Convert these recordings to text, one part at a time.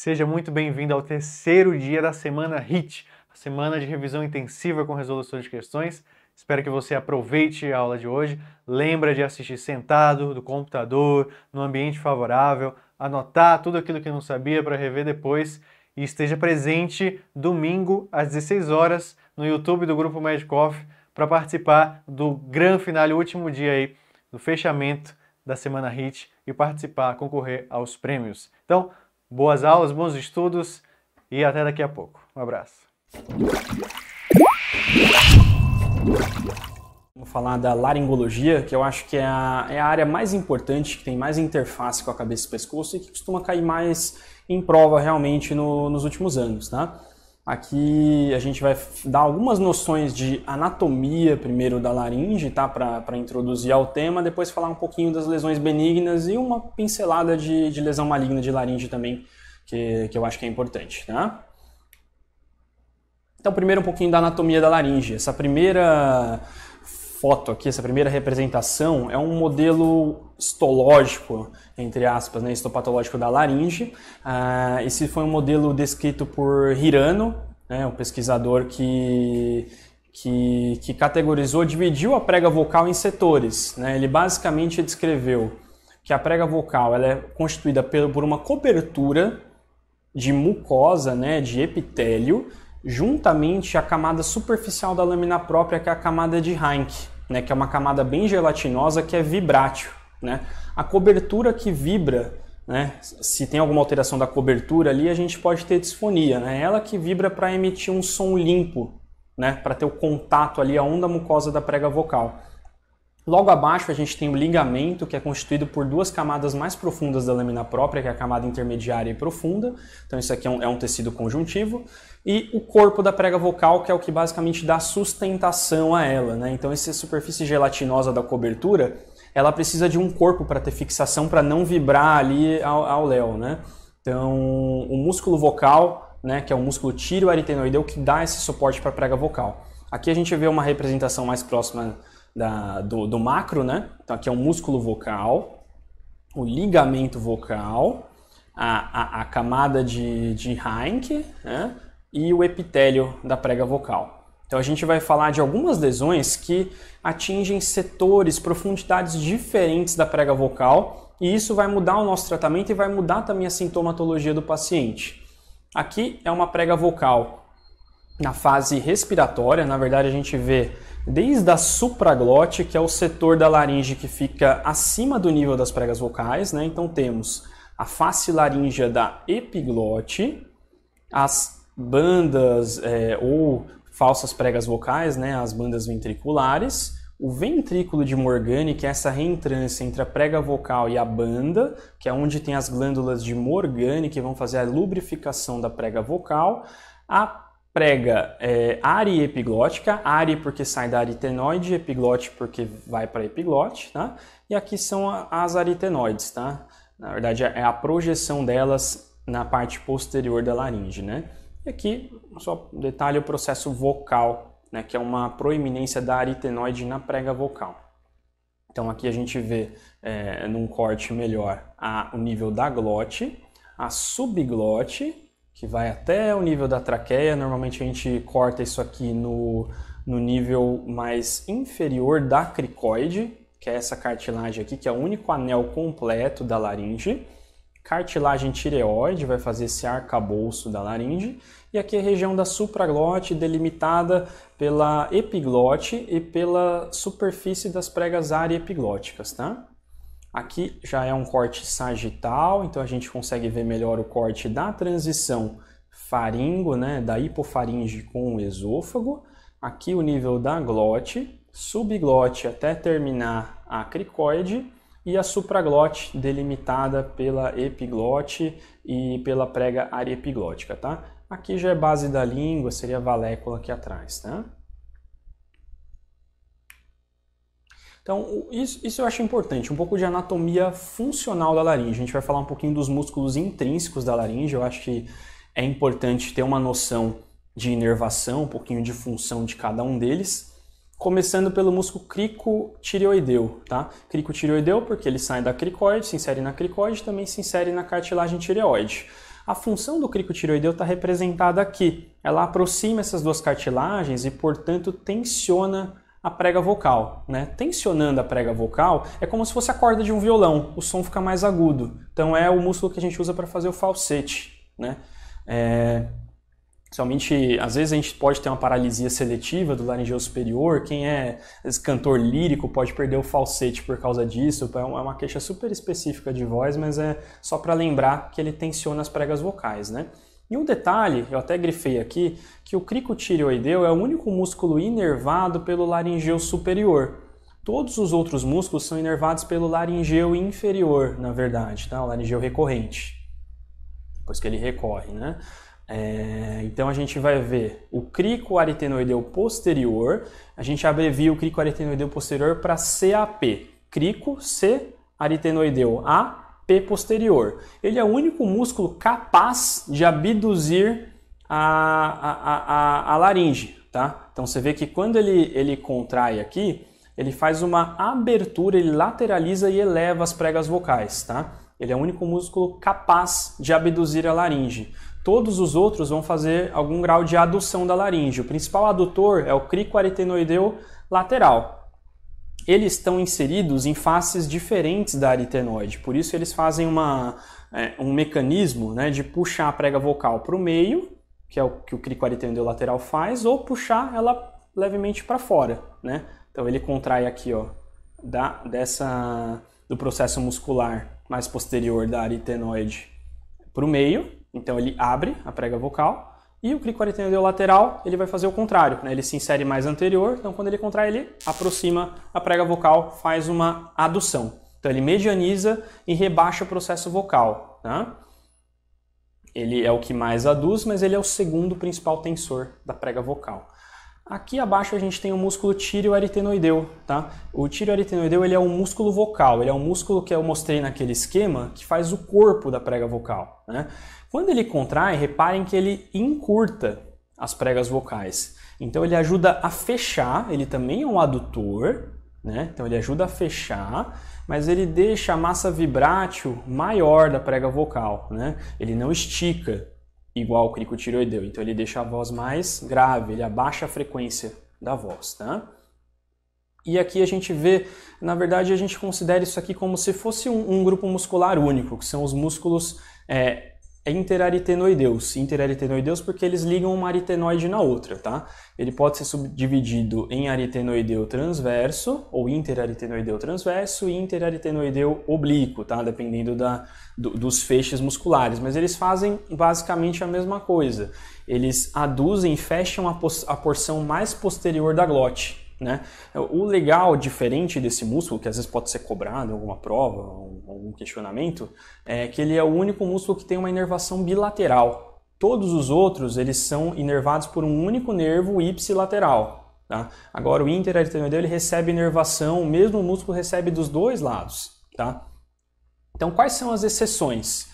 Seja muito bem-vindo ao terceiro dia da semana HIT, a semana de revisão intensiva com resolução de questões. Espero que você aproveite a aula de hoje. Lembra de assistir sentado, do computador, no ambiente favorável, anotar tudo aquilo que não sabia para rever depois e esteja presente domingo às 16 horas no YouTube do Grupo Magic Off para participar do grande final, o último dia aí, do fechamento da semana HIT e participar, concorrer aos prêmios. Então, boas aulas, bons estudos e até daqui a pouco. Um abraço. Vou falar da laringologia, que eu acho que é a área mais importante, que tem mais interface com a cabeça e pescoço e que costuma cair mais em prova realmente nos últimos anos, tá? Aqui a gente vai dar algumas noções de anatomia primeiro da laringe, tá? Para introduzir ao tema, depois falar um pouquinho das lesões benignas e uma pincelada de lesão maligna de laringe também, que eu acho que é importante, tá? Então primeiro um pouquinho da anatomia da laringe. Essa primeira foto aqui, essa primeira representação é um modelo histológico, entre aspas, né, histopatológico da laringe. Esse foi um modelo descrito por Hirano, né, um pesquisador que categorizou, dividiu a prega vocal em setores, né? Ele basicamente descreveu que a prega vocal ela é constituída por uma cobertura de mucosa, né, de epitélio, juntamente à camada superficial da lâmina própria, que é a camada de Reinke, né, que é uma camada bem gelatinosa, que é vibrátil, né? A cobertura que vibra, né, se tem alguma alteração da cobertura ali, a gente pode ter disfonia, né? Ela que vibra para emitir um som limpo, né, para ter o contato ali, a onda mucosa da prega vocal. Logo abaixo a gente tem o ligamento, que é constituído por duas camadas mais profundas da lâmina própria, que é a camada intermediária e profunda. Então isso aqui é um tecido conjuntivo. E o corpo da prega vocal, que é o que basicamente dá sustentação a ela, né? Então essa superfície gelatinosa da cobertura, ela precisa de um corpo para ter fixação, para não vibrar ali ao léu, né? Então o músculo vocal, né, que é o músculo tireoaritenoideu, que dá esse suporte para a prega vocal. Aqui a gente vê uma representação mais próxima do macro, né? Então aqui é o músculo vocal, o ligamento vocal, a camada de Reinke, né? E o epitélio da prega vocal. Então a gente vai falar de algumas lesões que atingem setores, profundidades diferentes da prega vocal, e isso vai mudar o nosso tratamento e vai mudar também a sintomatologia do paciente. Aqui é uma prega vocal na fase respiratória. Na verdade a gente vê desde a supraglote, que é o setor da laringe que fica acima do nível das pregas vocais, né? Então temos a face laríngea da epiglote, as bandas ou falsas pregas vocais, né? As bandas ventriculares, o ventrículo de Morgani, que é essa reentrância entre a prega vocal e a banda, que é onde tem as glândulas de Morgani, que vão fazer a lubrificação da prega vocal, a prega ariepiglótica, arie porque sai da aritenoide, epiglote porque vai para a epiglote, tá? E aqui são as aritenoides, tá? Na verdade é a projeção delas na parte posterior da laringe, né? E aqui, só um detalhe, o processo vocal, né, que é uma proeminência da aritenoide na prega vocal. Então aqui a gente vê num corte melhor o nível da glote, a subglote, que vai até o nível da traqueia. Normalmente a gente corta isso aqui no nível mais inferior da cricoide, que é essa cartilagem aqui, que é o único anel completo da laringe. Cartilagem tireoide vai fazer esse arcabouço da laringe. E aqui a região da supraglote, delimitada pela epiglote e pela superfície das pregas ariepiglóticas, tá? Aqui já é um corte sagital, então a gente consegue ver melhor o corte da transição faringo, né, da hipofaringe com o esôfago. Aqui o nível da glote, subglote até terminar a cricoide e a supraglote delimitada pela epiglote e pela prega ariepiglótica, tá? Aqui já é base da língua, seria a valécula aqui atrás, tá? Então, isso eu acho importante, um pouco de anatomia funcional da laringe. A gente vai falar um pouquinho dos músculos intrínsecos da laringe. Eu acho que é importante ter uma noção de inervação, um pouquinho de função de cada um deles. Começando pelo músculo cricotireoideu, tá? Cricotireoideu porque ele sai da cricoide, se insere na cricoide, também se insere na cartilagem tireoide. A função do cricotireoideu está representada aqui. Ela aproxima essas duas cartilagens e, portanto, tensiona a prega vocal, né? Tensionando a prega vocal é como se fosse a corda de um violão, o som fica mais agudo. Então é o músculo que a gente usa para fazer o falsete, né? Somente, às vezes a gente pode ter uma paralisia seletiva do laringeu superior, quem é cantor lírico pode perder o falsete por causa disso, é uma queixa super específica de voz, mas é só para lembrar que ele tensiona as pregas vocais, né? E um detalhe, eu até grifei aqui, que o cricotireoideu é o único músculo inervado pelo laringeu superior. Todos os outros músculos são inervados pelo laringeu inferior, na verdade, tá? O laringeu recorrente, depois que ele recorre, né? Então a gente vai ver o cricoaritenoideu posterior, a gente abrevia o cricoaritenoideu posterior para CAP, crico, C, aritenoideu, A, P posterior. Ele é o único músculo capaz de abduzir a laringe, tá? Então você vê que quando ele contrai aqui, ele faz uma abertura, ele lateraliza e eleva as pregas vocais, tá? Ele é o único músculo capaz de abduzir a laringe. Todos os outros vão fazer algum grau de adução da laringe. O principal adutor é o cricoaritenoideu lateral. Eles estão inseridos em faces diferentes da aritenoide, por isso eles fazem um mecanismo, né, de puxar a prega vocal para o meio, que é o que o cricoaritenoideu lateral faz, ou puxar ela levemente para fora, né? Então ele contrai aqui, ó, do processo muscular mais posterior da aritenoide para o meio. Então ele abre a prega vocal e o cricoaritenoideu lateral ele vai fazer o contrário, né? Ele se insere mais anterior, então quando ele contrai ele aproxima a prega vocal, faz uma adução. Então ele medianiza e rebaixa o processo vocal, tá? Ele é o que mais aduz, mas ele é o segundo principal tensor da prega vocal. Aqui abaixo a gente tem o músculo tireoaritenoideu, tá? O tireoaritenoideu ele é um músculo vocal, ele é um músculo que eu mostrei naquele esquema que faz o corpo da prega vocal, né? Quando ele contrai, reparem que ele encurta as pregas vocais. Então ele ajuda a fechar, ele também é um adutor, né? Então ele ajuda a fechar, mas ele deixa a massa vibrátil maior da prega vocal, né? Ele não estica igual o cricotireoideu, então ele deixa a voz mais grave, ele abaixa a frequência da voz, tá? E aqui a gente vê, na verdade a gente considera isso aqui como se fosse um grupo muscular único, que são os músculos interaritenoideus porque eles ligam uma aritenoide na outra, tá? Ele pode ser subdividido em aritenoideu transverso, ou interaritenoideu transverso e interaritenoideu oblíquo, tá? Dependendo dos feixes musculares, mas eles fazem basicamente a mesma coisa. Eles aduzem e fecham a porção mais posterior da glote, né? O legal, diferente desse músculo, que às vezes pode ser cobrado em alguma prova, algum questionamento, é que ele é o único músculo que tem uma inervação bilateral. Todos os outros eles são inervados por um único nervo ipsilateral, tá? Agora o interaritenoideu ele recebe inervação, o mesmo músculo recebe dos dois lados, tá? Então quais são as exceções?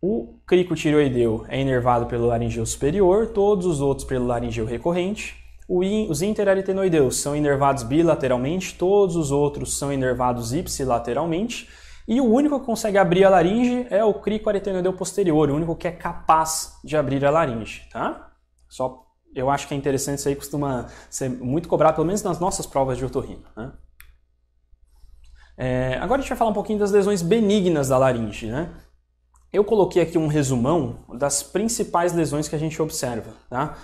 O cricotireoideu é inervado pelo laringeu superior, todos os outros pelo laringeu recorrente. Os interaritenoideus são inervados bilateralmente, todos os outros são inervados ipsilateralmente, e o único que consegue abrir a laringe é o cricoaritenoideu posterior, o único que é capaz de abrir a laringe, tá? Eu acho que é interessante, isso aí costuma ser muito cobrado, pelo menos nas nossas provas de otorrino, né? Agora a gente vai falar um pouquinho das lesões benignas da laringe, né? Eu coloquei aqui um resumão das principais lesões que a gente observa, tá?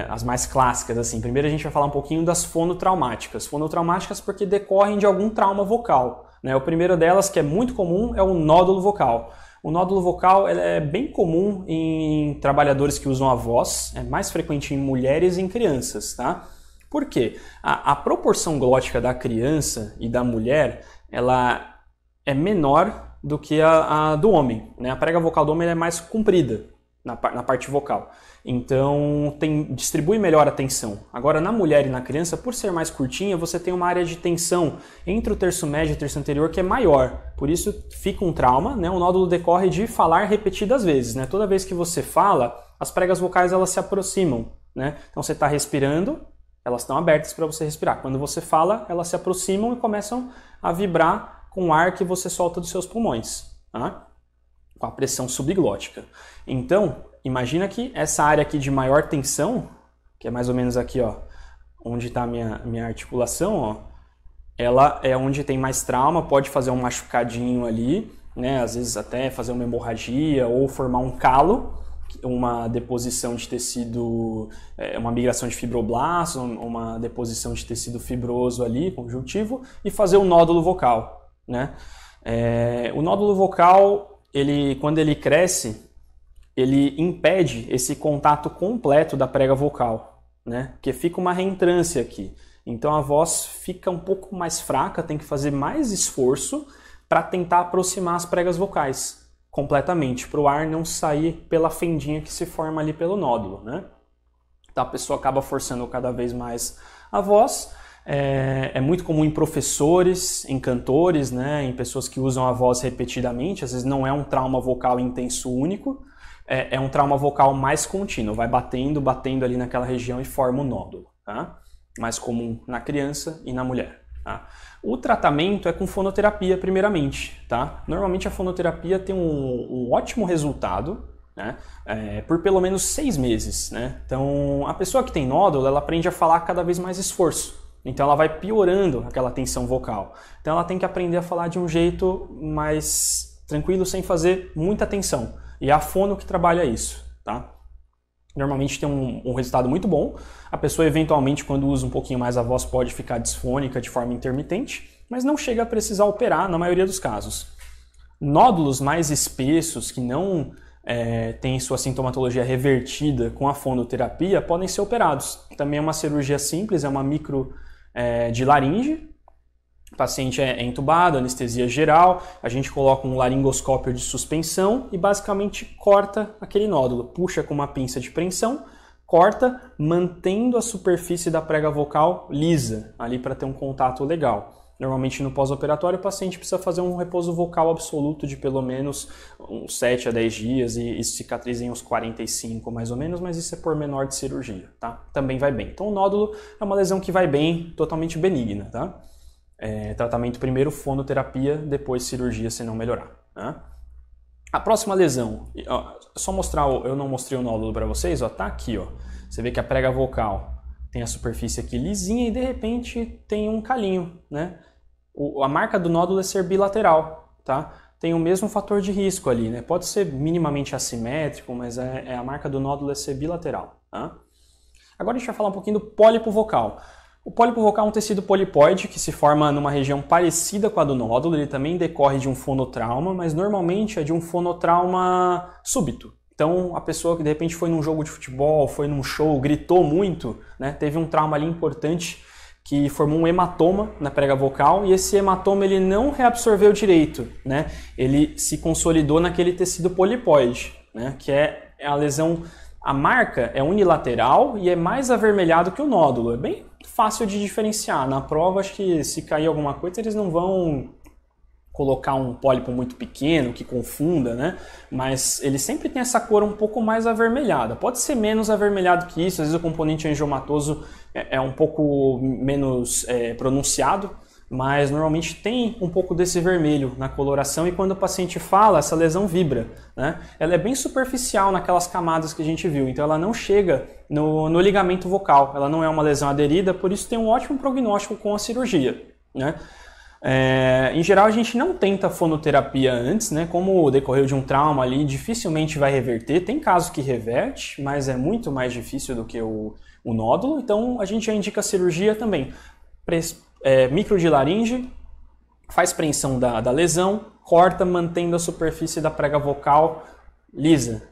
As mais clássicas, assim. Primeiro a gente vai falar um pouquinho das fonotraumáticas. Fonotraumáticas porque decorrem de algum trauma vocal, né? O primeiro delas, que é muito comum, é o nódulo vocal. O nódulo vocal é bem comum em trabalhadores que usam a voz, é mais frequente em mulheres e em crianças, tá? Por quê? A proporção glótica da criança e da mulher, ela é menor do que a do homem, né? A prega vocal do homem é mais comprida na parte vocal. Então, distribui melhor a tensão. Agora, na mulher e na criança, por ser mais curtinha, você tem uma área de tensão entre o terço médio e o terço anterior que é maior. Por isso, fica um trauma, né? O nódulo decorre de falar repetidas vezes, né? Toda vez que você fala, as pregas vocais elas se aproximam, né? Então, você está respirando, elas estão abertas para você respirar. Quando você fala, elas se aproximam e começam a vibrar com o ar que você solta dos seus pulmões, tá? com a pressão subglótica. Então, imagina que essa área aqui de maior tensão, que é mais ou menos aqui, ó, onde está a minha articulação, ó, ela é onde tem mais trauma, pode fazer um machucadinho ali, né, às vezes até fazer uma hemorragia ou formar um calo, uma deposição de tecido, uma migração de fibroblastos, uma deposição de tecido fibroso ali, conjuntivo, e fazer um nódulo vocal, né? O nódulo vocal, quando ele cresce, ele impede esse contato completo da prega vocal, né? Porque fica uma reentrância aqui. Então a voz fica um pouco mais fraca, tem que fazer mais esforço para tentar aproximar as pregas vocais completamente, para o ar não sair pela fendinha que se forma ali pelo nódulo, né? Então a pessoa acaba forçando cada vez mais a voz. É muito comum em professores, em cantores, né? Em pessoas que usam a voz repetidamente. Às vezes não é um trauma vocal intenso único, é um trauma vocal mais contínuo, vai batendo ali naquela região e forma um nódulo, tá? Mais comum na criança e na mulher. Tá? O tratamento é com fonoterapia primeiramente, tá? Normalmente a fonoterapia tem um ótimo resultado, né? Por pelo menos 6 meses, né? Então a pessoa que tem nódulo, ela aprende a falar cada vez mais esforço, então ela vai piorando aquela tensão vocal, então ela tem que aprender a falar de um jeito mais tranquilo, sem fazer muita tensão, e é a fono que trabalha isso, tá? Normalmente tem um resultado muito bom. A pessoa, eventualmente, quando usa um pouquinho mais a voz, pode ficar disfônica de forma intermitente, mas não chega a precisar operar na maioria dos casos. Nódulos mais espessos, que não têm sua sintomatologia revertida com a fonoterapia, podem ser operados. Também é uma cirurgia simples, é uma micro de laringe. O paciente é entubado, anestesia geral, a gente coloca um laringoscópio de suspensão e basicamente corta aquele nódulo. Puxa com uma pinça de preensão, corta, mantendo a superfície da prega vocal lisa, ali para ter um contato legal. Normalmente no pós-operatório o paciente precisa fazer um repouso vocal absoluto de pelo menos uns 7 a 10 dias e isso cicatriza em uns 45 mais ou menos, mas isso é por menor de cirurgia, tá? Também vai bem. Então o nódulo é uma lesão que vai bem, totalmente benigna, tá? Tratamento primeiro fonoterapia, depois cirurgia se não melhorar, né? A próxima lesão, só mostrar, eu não mostrei o nódulo para vocês, ó, tá aqui, ó. Você vê que a prega vocal tem a superfície aqui lisinha e de repente tem um calinho, né? A marca do nódulo é ser bilateral, tá? Tem o mesmo fator de risco ali, né? Pode ser minimamente assimétrico, mas a marca do nódulo é ser bilateral, tá? Agora a gente vai falar um pouquinho do pólipo vocal. O pólipo vocal é um tecido polipoide que se forma numa região parecida com a do nódulo, ele também decorre de um fonotrauma, mas normalmente é de um fonotrauma súbito. Então a pessoa que de repente foi num jogo de futebol, foi num show, gritou muito, né, teve um trauma ali importante que formou um hematoma na prega vocal e esse hematoma ele não reabsorveu direito, né, ele se consolidou naquele tecido polipoide, né, que é a lesão. A marca é unilateral e é mais avermelhado que o nódulo. É bem fácil de diferenciar. Na prova, acho que se cair alguma coisa, eles não vão colocar um pólipo muito pequeno que confunda, né? Mas ele sempre tem essa cor um pouco mais avermelhada. Pode ser menos avermelhado que isso, às vezes o componente angiomatoso é um pouco menos pronunciado, mas normalmente tem um pouco desse vermelho na coloração e quando o paciente fala, essa lesão vibra, né? Ela é bem superficial naquelas camadas que a gente viu, então ela não chega no ligamento vocal, ela não é uma lesão aderida, por isso tem um ótimo prognóstico com a cirurgia, né? Em geral a gente não tenta fonoterapia antes, né? Como decorreu de um trauma ali, dificilmente vai reverter, tem casos que reverte, mas é muito mais difícil do que o nódulo, então a gente já indica a cirurgia também. Micro de laringe, faz preensão da lesão, corta mantendo a superfície da prega vocal lisa,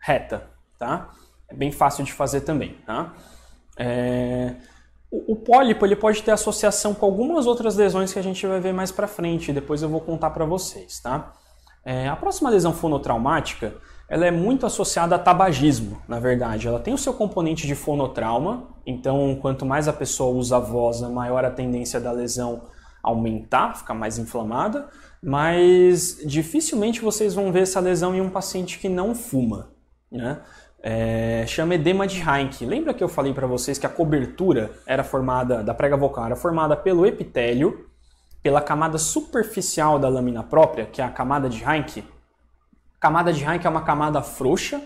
reta, tá? É bem fácil de fazer também, tá? O pólipo ele pode ter associação com algumas outras lesões que a gente vai ver mais pra frente, depois eu vou contar para vocês, tá? A próxima lesão fonotraumática, ela é muito associada a tabagismo, na verdade. Ela tem o seu componente de fonotrauma, então quanto mais a pessoa usa a voz, maior a tendência da lesão aumentar, ficar mais inflamada, mas dificilmente vocês vão ver essa lesão em um paciente que não fuma, né? Chama edema de Heinck. Lembra que eu falei para vocês que a cobertura era formada, da prega vocal, era formada pelo epitélio, pela camada superficial da lâmina própria, que é a camada de Heinck? Camada de Heinck é uma camada frouxa,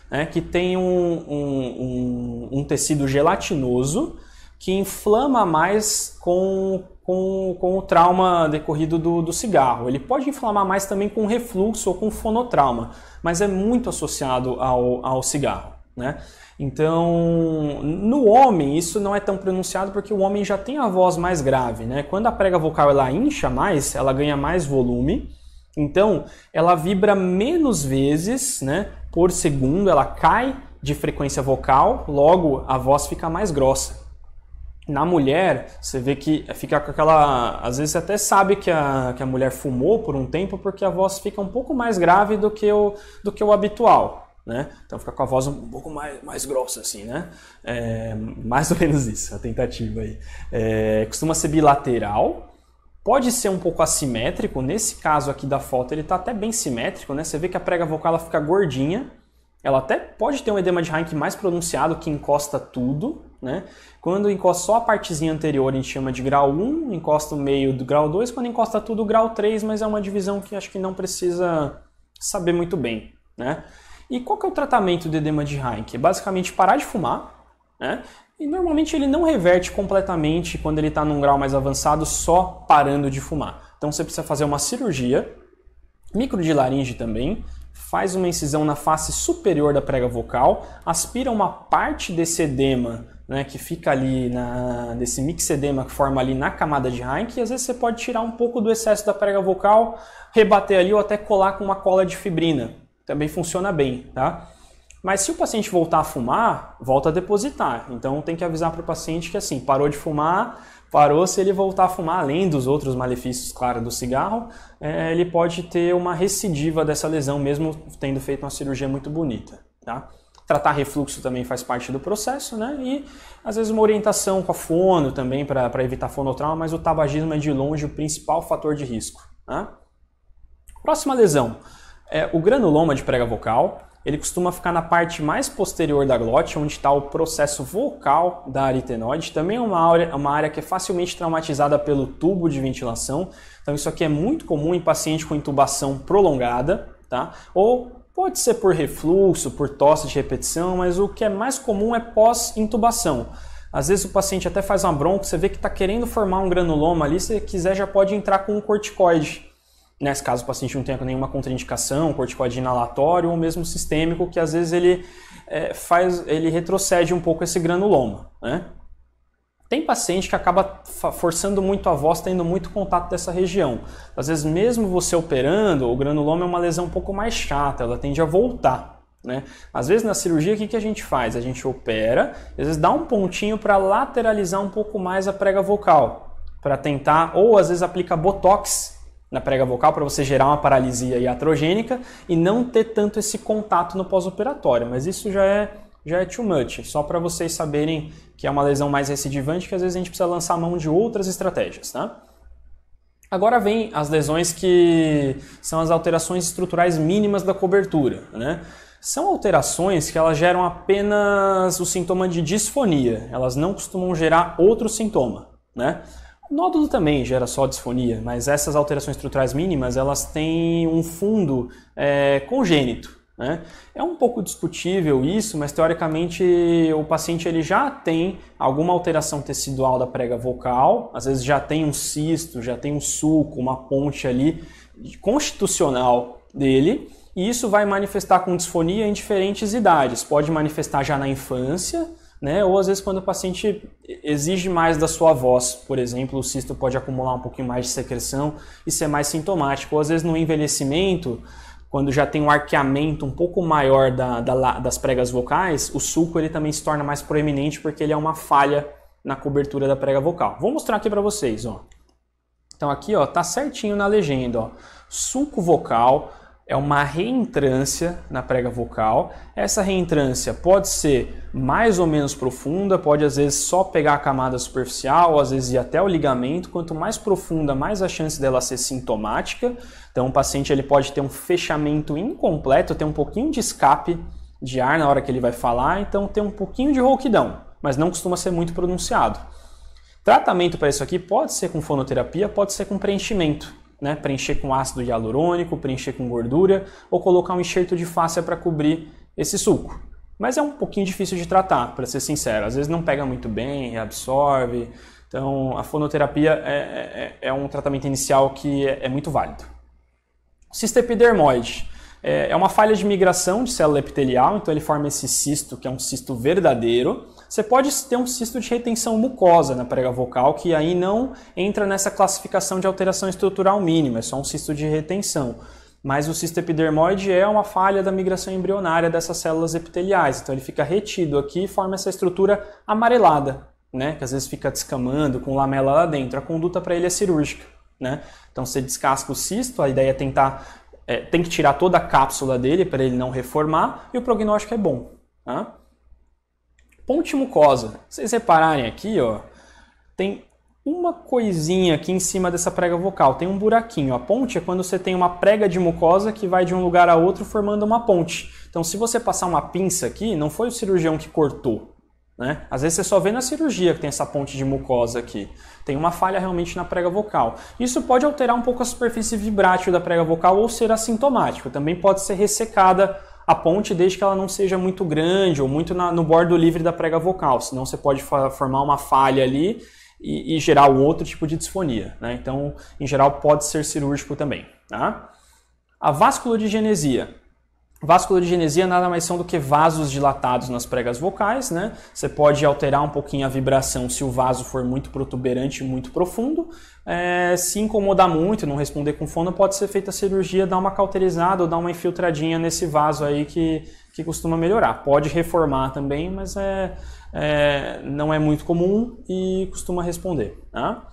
né, que tem um tecido gelatinoso que inflama mais com o trauma decorrido do cigarro. Ele pode inflamar mais também com refluxo ou com fonotrauma, mas é muito associado ao cigarro, né? Então, no homem, isso não é tão pronunciado porque o homem já tem a voz mais grave, né? Quando a prega vocal ela incha mais, ela ganha mais volume, então ela vibra menos vezes, né, por segundo, ela cai de frequência vocal, logo a voz fica mais grossa. Na mulher, você vê que fica com aquela... Às vezes você até sabe que a mulher fumou por um tempo porque a voz fica um pouco mais grave do que o habitual, né? Então fica com a voz um pouco mais grossa assim, né? Mais ou menos isso, a tentativa aí. Costuma ser bilateral, pode ser um pouco assimétrico. Nesse caso aqui da foto ele está até bem simétrico, né? Você vê que a prega vocal ela fica gordinha. Ela até pode ter um edema de Heinck mais pronunciado, que encosta tudo, né? Quando encosta só a partezinha anterior, a gente chama de grau 1, encosta o meio do grau 2, quando encosta tudo, grau 3, mas é uma divisão que acho que não precisa saber muito bem, né? E qual que é o tratamento do edema de Heinck? É basicamente parar de fumar, né? E normalmente ele não reverte completamente quando ele está num grau mais avançado só parando de fumar. Então você precisa fazer uma cirurgia, micro de laringe também, faz uma incisão na face superior da prega vocal, aspira uma parte desse edema, né, que fica ali, desse mixedema que forma ali na camada de Heinck, e às vezes você pode tirar um pouco do excesso da prega vocal, rebater ali ou até colar com uma cola de fibrina. Também funciona bem, tá? Mas se o paciente voltar a fumar, volta a depositar. Então tem que avisar para o paciente que assim, parou de fumar, parou, se ele voltar a fumar, além dos outros malefícios, claro, do cigarro, ele pode ter uma recidiva dessa lesão, mesmo tendo feito uma cirurgia muito bonita, tá? Tratar refluxo também faz parte do processo, né? E às vezes uma orientação com a fono também para evitar fonotrauma, mas o tabagismo é de longe o principal fator de risco, tá? Próxima lesão é o granuloma de prega vocal. Ele costuma ficar na parte mais posterior da glote, onde está o processo vocal da aritenoide. Também é uma área que é facilmente traumatizada pelo tubo de ventilação. Então isso aqui é muito comum em paciente com intubação prolongada, tá? Ou pode ser por refluxo, por tosse de repetição, mas o que é mais comum é pós-intubação. Às vezes o paciente até faz uma bronco, você vê que está querendo formar um granuloma ali, se quiser já pode entrar com um corticoide. Nesse caso, o paciente não tenha nenhuma contraindicação, corticoide inalatório ou mesmo sistêmico, que às vezes ele retrocede um pouco esse granuloma, né? Tem paciente que acaba forçando muito a voz, tendo muito contato dessa região. Às vezes, mesmo você operando, o granuloma é uma lesão um pouco mais chata, ela tende a voltar, né? Às vezes, na cirurgia, o que a gente faz? A gente opera, às vezes dá um pontinho para lateralizar um pouco mais a prega vocal, para tentar, ou às vezes aplica botox na prega vocal para você gerar uma paralisia iatrogênica e não ter tanto esse contato no pós-operatório, mas isso já é too much, só para vocês saberem que é uma lesão mais recidivante, que às vezes a gente precisa lançar mão de outras estratégias, tá? Agora vem as lesões que são as alterações estruturais mínimas da cobertura, né? São alterações que elas geram apenas o sintoma de disfonia, elas não costumam gerar outro sintoma, né? O nódulo também gera só disfonia, mas essas alterações estruturais mínimas elas têm um fundo congênito, né? É um pouco discutível isso, mas teoricamente o paciente ele já tem alguma alteração tecidual da prega vocal, às vezes já tem um cisto, já tem um sulco, uma ponte ali constitucional dele, e isso vai manifestar com disfonia em diferentes idades. Pode manifestar já na infância, né? Ou às vezes quando o paciente exige mais da sua voz, por exemplo, o cisto pode acumular um pouquinho mais de secreção e ser mais sintomático. Ou às vezes no envelhecimento, quando já tem um arqueamento um pouco maior das pregas vocais, o sulco ele também se torna mais proeminente porque ele é uma falha na cobertura da prega vocal. Vou mostrar aqui para vocês, ó. Então aqui, ó, tá certinho na legenda, ó. Sulco vocal é uma reentrância na prega vocal. Essa reentrância pode ser mais ou menos profunda, pode às vezes só pegar a camada superficial, ou às vezes ir até o ligamento. Quanto mais profunda, mais a chance dela ser sintomática. Então o paciente ele pode ter um fechamento incompleto, ter um pouquinho de escape de ar na hora que ele vai falar, então ter um pouquinho de rouquidão, mas não costuma ser muito pronunciado. Tratamento para isso aqui pode ser com fonoterapia, pode ser com preenchimento. né? Preencher com ácido hialurônico, preencher com gordura, ou colocar um enxerto de fáscia para cobrir esse sulco. Mas é um pouquinho difícil de tratar, para ser sincero. Às vezes não pega muito bem, reabsorve. Então, a fonoterapia é um tratamento inicial que é muito válido. Cisto epidermoide. É uma falha de migração de célula epitelial, então ele forma esse cisto, que é um cisto verdadeiro. Você pode ter um cisto de retenção mucosa na prega vocal, que aí não entra nessa classificação de alteração estrutural mínima, é só um cisto de retenção. Mas o cisto epidermoide é uma falha da migração embrionária dessas células epiteliais, então ele fica retido aqui e forma essa estrutura amarelada, né? Que às vezes fica descamando com lamela lá dentro. A conduta para ele é cirúrgica, né? Então você descasca o cisto, a ideia é tentar... tem que tirar toda a cápsula dele para ele não reformar e o prognóstico é bom. Tá? Ponte mucosa. Vocês repararem aqui, ó, tem uma coisinha aqui em cima dessa prega vocal, tem um buraquinho. A ponte é quando você tem uma prega de mucosa que vai de um lugar a outro formando uma ponte. Então se você passar uma pinça aqui, não foi o cirurgião que cortou. Né? Às vezes você só vê na cirurgia que tem essa ponte de mucosa aqui. Tem uma falha realmente na prega vocal. Isso pode alterar um pouco a superfície vibrátil da prega vocal ou ser assintomático. Também pode ser ressecada a ponte desde que ela não seja muito grande ou muito no bordo livre da prega vocal. Senão você pode formar uma falha ali e gerar um outro tipo de disfonia. Né? Então, em geral, pode ser cirúrgico também. Tá? A vasculodigenesia. Vasculodigenesia nada mais são do que vasos dilatados nas pregas vocais, né? Você pode alterar um pouquinho a vibração se o vaso for muito protuberante, muito profundo. Se incomodar muito, não responder com fono, pode ser feita a cirurgia, dar uma cauterizada ou dar uma infiltradinha nesse vaso aí que costuma melhorar. Pode reformar também, mas não é muito comum e costuma responder. Tá?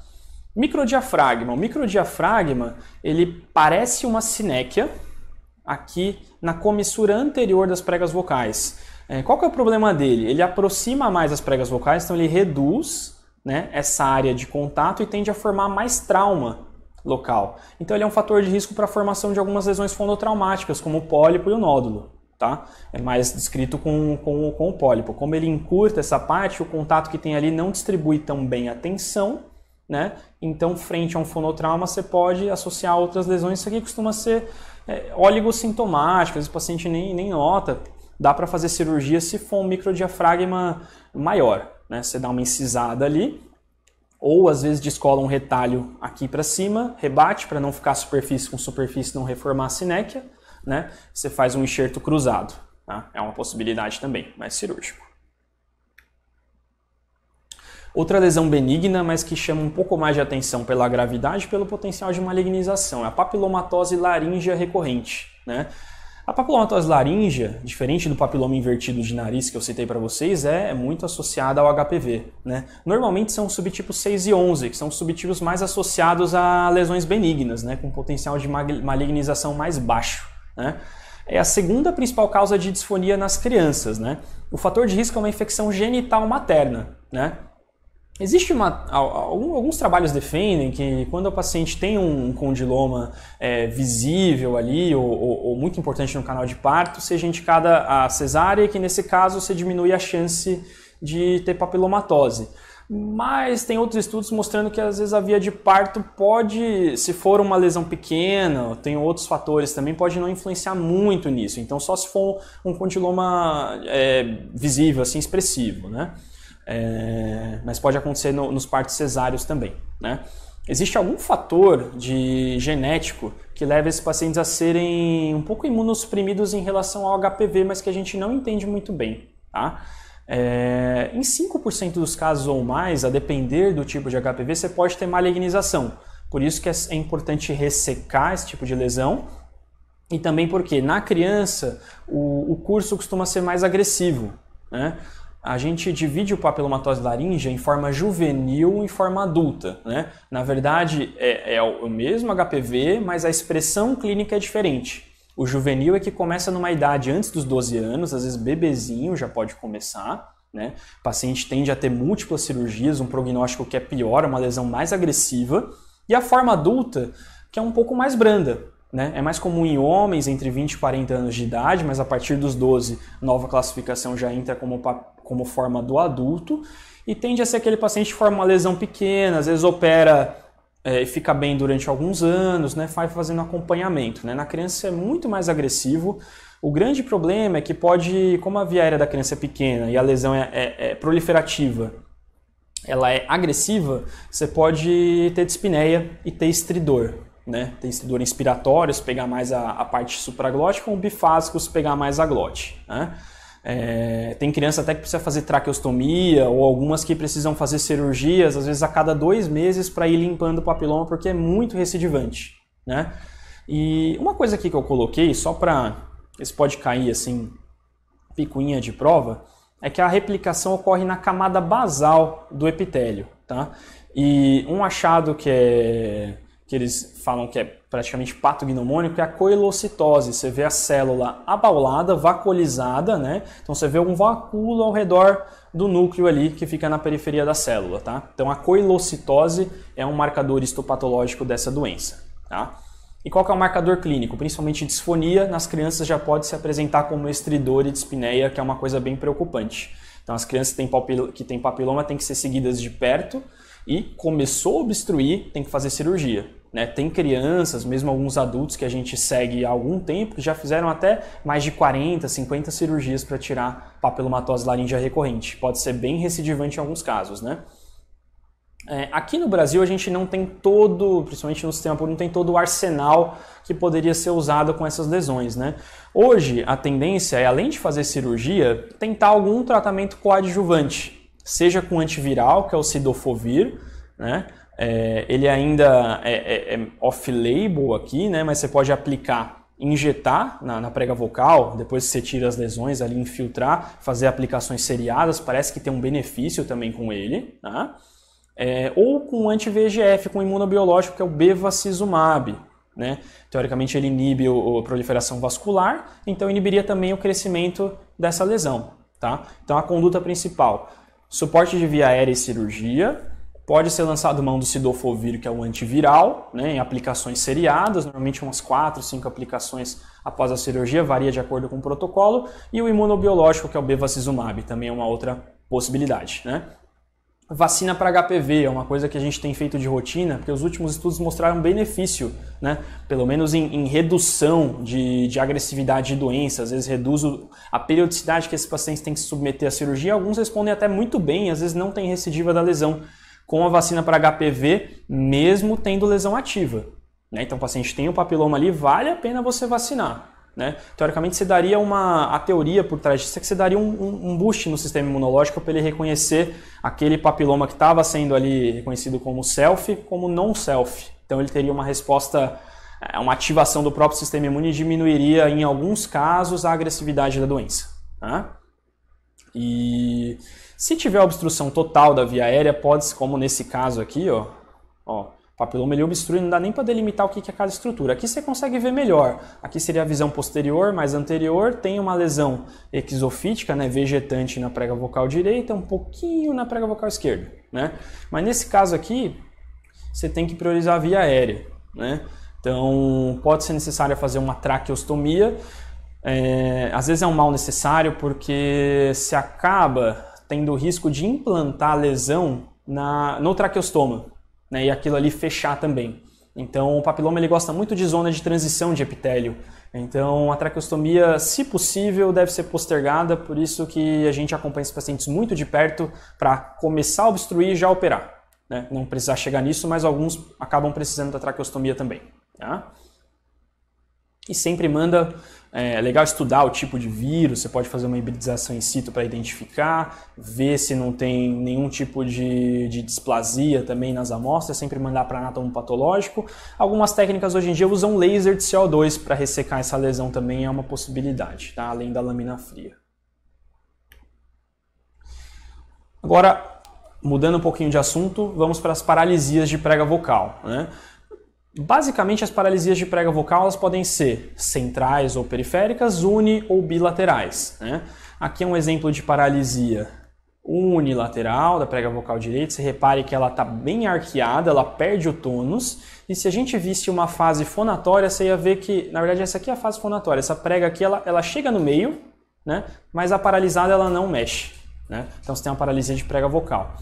Microdiafragma. O microdiafragma, ele parece uma sinéquia, aqui na comissura anterior das pregas vocais. Qual que é o problema dele? Ele aproxima mais as pregas vocais, então ele reduz, né, essa área de contato e tende a formar mais trauma local. Então ele é um fator de risco para a formação de algumas lesões fonotraumáticas, como o pólipo e o nódulo. Tá? É mais descrito com o pólipo. Como ele encurta essa parte, o contato que tem ali não distribui tão bem a tensão, né? Então, frente a um fonotrauma, você pode associar outras lesões. Isso aqui costuma ser oligossintomático, às vezes o paciente nem nota. Dá para fazer cirurgia se for um microdiafragma maior, né? Você dá uma incisada ali, ou às vezes descola um retalho aqui para cima, rebate para não ficar superfície com superfície, não reformar a sinéquia, né? Você faz um enxerto cruzado. Tá? É uma possibilidade também, mas cirúrgico. Outra lesão benigna, mas que chama um pouco mais de atenção pela gravidade e pelo potencial de malignização, é a papilomatose laríngea recorrente. Né? A papilomatose laríngea, diferente do papiloma invertido de nariz que eu citei para vocês, é muito associada ao HPV. Né? Normalmente são os subtipos 6 e 11, que são os subtipos mais associados a lesões benignas, né? Com potencial de malignização mais baixo. Né? É a segunda principal causa de disfonia nas crianças. Né? O fator de risco é uma infecção genital materna. Né? Existe alguns trabalhos defendem que quando o paciente tem um condiloma visível ali ou muito importante no canal de parto, seja indicada a cesárea, que nesse caso você diminui a chance de ter papilomatose. Mas tem outros estudos mostrando que às vezes a via de parto pode, se for uma lesão pequena, tem outros fatores também, pode não influenciar muito nisso. Então só se for um condiloma visível, assim, expressivo, né? Mas pode acontecer nos partos cesáreos também. Né? Existe algum fator genético que leva esses pacientes a serem um pouco imunossuprimidos em relação ao HPV, mas que a gente não entende muito bem. Tá? Em 5% dos casos ou mais, a depender do tipo de HPV, você pode ter malignização. Por isso que é importante ressecar esse tipo de lesão. E também porque na criança o curso costuma ser mais agressivo. Né? A gente divide o papilomatose laríngea em forma juvenil e em forma adulta. Né? Na verdade, é o mesmo HPV, mas a expressão clínica é diferente. O juvenil é que começa numa idade antes dos 12 anos, às vezes bebezinho já pode começar. Né? O paciente tende a ter múltiplas cirurgias, um prognóstico que é pior, uma lesão mais agressiva. E a forma adulta, que é um pouco mais branda. Né? É mais comum em homens entre 20 e 40 anos de idade, mas a partir dos 12, nova classificação já entra como forma do adulto. E tende a ser aquele paciente que forma uma lesão pequena, às vezes opera fica bem durante alguns anos, né? Vai fazendo acompanhamento, né? Na criança é muito mais agressivo. O grande problema é que pode, como a via aérea da criança é pequena e a lesão é proliferativa, ela é agressiva, você pode ter dispneia e ter estridor, né? Ter estridor inspiratório, se pegar mais a parte supraglótica, ou bifásico, se pegar mais a glote, né? Tem criança até que precisa fazer traqueostomia, ou algumas que precisam fazer cirurgias, às vezes a cada 2 meses, para ir limpando o papiloma, porque é muito recidivante, né? E uma coisa aqui que eu coloquei, só para... Isso pode cair assim, picuinha de prova, é que a replicação ocorre na camada basal do epitélio, tá? E um achado que eles falam que é praticamente patognomônico é a coelocitose. Você vê a célula abaulada, vacuolizada, né? Então você vê um vacúolo ao redor do núcleo ali que fica na periferia da célula, tá? Então a coelocitose é um marcador histopatológico dessa doença, tá? E qual que é o marcador clínico? Principalmente disfonia, nas crianças já pode se apresentar como estridor e dispneia, que é uma coisa bem preocupante. Então as crianças que têm papiloma têm que ser seguidas de perto e começou a obstruir, tem que fazer cirurgia, né? Tem crianças, mesmo alguns adultos que a gente segue há algum tempo, que já fizeram até mais de 40, 50 cirurgias para tirar papilomatose laríngea recorrente. Pode ser bem recidivante em alguns casos, né? Aqui no Brasil a gente não tem principalmente no sistema público, não tem todo o arsenal que poderia ser usado com essas lesões, né? Hoje a tendência é, além de fazer cirurgia, tentar algum tratamento coadjuvante, seja com antiviral, que é o cidofovir, né? Ele ainda é off-label aqui, né? Mas você pode aplicar, injetar na prega vocal, depois que você tira as lesões ali, infiltrar, fazer aplicações seriadas, parece que tem um benefício também com ele, tá? Ou com anti-VEGF, com imunobiológico, que é o bevacizumab, né? Teoricamente ele inibe a proliferação vascular, então inibiria também o crescimento dessa lesão, tá? Então a conduta principal, suporte de via aérea e cirurgia, pode ser lançado mão do cidofovir, que é o antiviral, né, em aplicações seriadas, normalmente umas 4, 5 aplicações após a cirurgia, varia de acordo com o protocolo, e o imunobiológico, que é o bevacizumab, também é uma outra possibilidade, né? Vacina para HPV é uma coisa que a gente tem feito de rotina, porque os últimos estudos mostraram benefício, né? Pelo menos em redução de agressividade de doença, às vezes reduz a periodicidade que esses pacientes têm que se submeter à cirurgia, alguns respondem até muito bem, às vezes não tem recidiva da lesão com a vacina para HPV, mesmo tendo lesão ativa, né? Então o paciente tem o papiloma ali, vale a pena você vacinar, né? Teoricamente você daria a teoria por trás disso é que você daria um boost no sistema imunológico para ele reconhecer aquele papiloma que estava sendo ali reconhecido como self, como non-self. Então ele teria uma resposta, uma ativação do próprio sistema imune e diminuiria em alguns casos a agressividade da doença, tá? E se tiver obstrução total da via aérea, pode, como nesse caso aqui, ó, o papiloma ele obstrui, não dá nem para delimitar o que é cada estrutura. Aqui você consegue ver melhor. Aqui seria a visão posterior, mais anterior, tem uma lesão exofítica, né, vegetante na prega vocal direita, um pouquinho na prega vocal esquerda, né? Mas nesse caso aqui, você tem que priorizar a via aérea, né? Então, pode ser necessário fazer uma traqueostomia. Às vezes é um mal necessário porque se acaba tendo o risco de implantar a lesão no traqueostoma, né, e aquilo ali fechar também. Então o papiloma ele gosta muito de zona de transição de epitélio. Então a traqueostomia, se possível, deve ser postergada, por isso que a gente acompanha esses pacientes muito de perto para começar a obstruir e já operar, né? Não precisar chegar nisso, mas alguns acabam precisando da traqueostomia também, tá? E sempre é legal estudar o tipo de vírus, você pode fazer uma hibridização in situ para identificar, ver se não tem nenhum tipo de displasia também nas amostras, sempre mandar para anatomo patológico. Algumas técnicas hoje em dia usam laser de CO2 para ressecar essa lesão também, é uma possibilidade, tá? Além da lâmina fria. Agora, mudando um pouquinho de assunto, vamos para as paralisias de prega vocal, né? Basicamente, as paralisias de prega vocal elas podem ser centrais ou periféricas, uni ou bilaterais, né? Aqui é um exemplo de paralisia unilateral da prega vocal direita. Você repare que ela está bem arqueada, ela perde o tônus. E se a gente visse uma fase fonatória, você ia ver que, na verdade, essa aqui é a fase fonatória. Essa prega aqui, ela chega no meio, né? Mas a paralisada ela não mexe, né? Então você tem uma paralisia de prega vocal.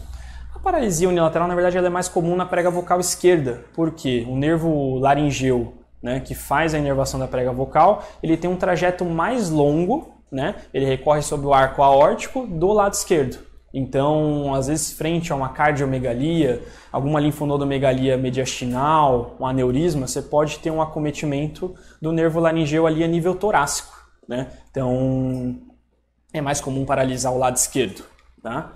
A paralisia unilateral, na verdade, ela é mais comum na prega vocal esquerda, porque o nervo laringeu, né, que faz a inervação da prega vocal, ele tem um trajeto mais longo, né, ele recorre sobre o arco aórtico do lado esquerdo. Então, às vezes, frente a uma cardiomegalia, alguma linfonodomegalia mediastinal, um aneurisma, você pode ter um acometimento do nervo laringeu ali a nível torácico, né? Então, é mais comum paralisar o lado esquerdo, tá?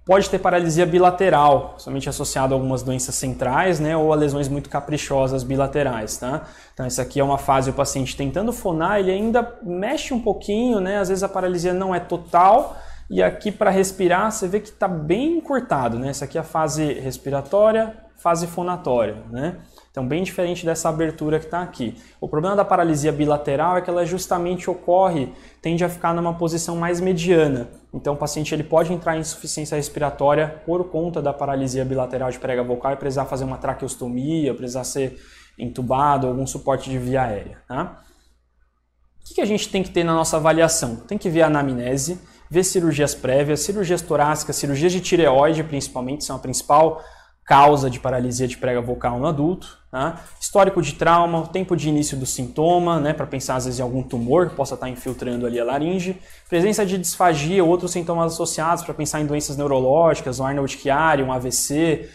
Pode ter paralisia bilateral, somente associado a algumas doenças centrais, né, ou a lesões muito caprichosas bilaterais, tá? Então, essa aqui é uma fase, o paciente tentando fonar, ele ainda mexe um pouquinho, né? Às vezes a paralisia não é total, e aqui para respirar, você vê que está bem encurtado, né? Essa aqui é a fase respiratória, fase fonatória, né? Então, bem diferente dessa abertura que está aqui. O problema da paralisia bilateral é que ela justamente tende a ficar numa posição mais mediana. Então, o paciente ele pode entrar em insuficiência respiratória por conta da paralisia bilateral de prega vocal e precisar fazer uma traqueostomia, precisar ser entubado, algum suporte de via aérea, tá? O que a gente tem que ter na nossa avaliação? Tem que ver a anamnese, ver cirurgias prévias, cirurgias torácicas, cirurgias de tireoide, principalmente, são a principal causa de paralisia de prega vocal no adulto, tá? Histórico de trauma, tempo de início do sintoma, né, para pensar às vezes em algum tumor que possa estar infiltrando ali a laringe, presença de disfagia ou outros sintomas associados para pensar em doenças neurológicas, um Arnold-Chiari, um AVC,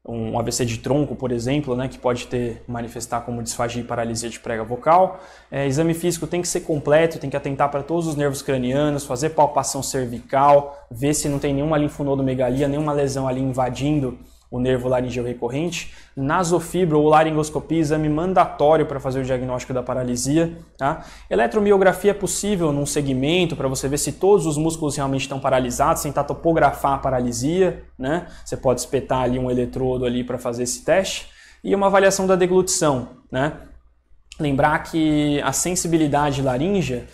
um AVC de tronco, por exemplo, né, que pode manifestar como disfagia e paralisia de prega vocal. Exame físico tem que ser completo, tem que atentar para todos os nervos cranianos, fazer palpação cervical, ver se não tem nenhuma linfonodomegalia, nenhuma lesão ali invadindo o nervo laringeu recorrente. Nasofibra ou laringoscopia, exame mandatório para fazer o diagnóstico da paralisia, tá? Eletromiografia é possível num segmento para você ver se todos os músculos realmente estão paralisados, tentar topografar a paralisia, né? Você pode espetar ali um eletrodo ali para fazer esse teste. E uma avaliação da deglutição, né? Lembrar que a sensibilidade laríngea,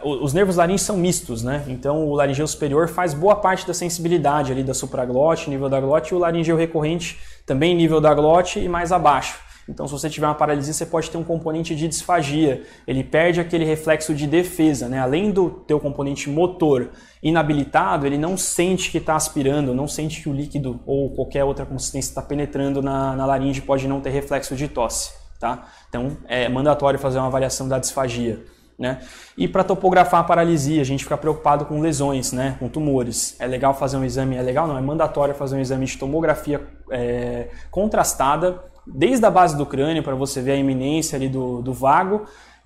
os nervos laríngeos são mistos, né? Então o laringeu superior faz boa parte da sensibilidade ali da supraglote, nível da glote, e o laringeu recorrente também nível da glote e mais abaixo. Então se você tiver uma paralisia, você pode ter um componente de disfagia, ele perde aquele reflexo de defesa, né? Além do teu componente motor inabilitado, ele não sente que está aspirando, não sente que o líquido ou qualquer outra consistência está penetrando na laringe, pode não ter reflexo de tosse, tá? Então é mandatório fazer uma avaliação da disfagia, né? E para topografar a paralisia, a gente fica preocupado com lesões, né? Com tumores. É legal fazer um exame, é mandatório fazer um exame de tomografia contrastada, desde a base do crânio, para você ver a iminência ali do vago,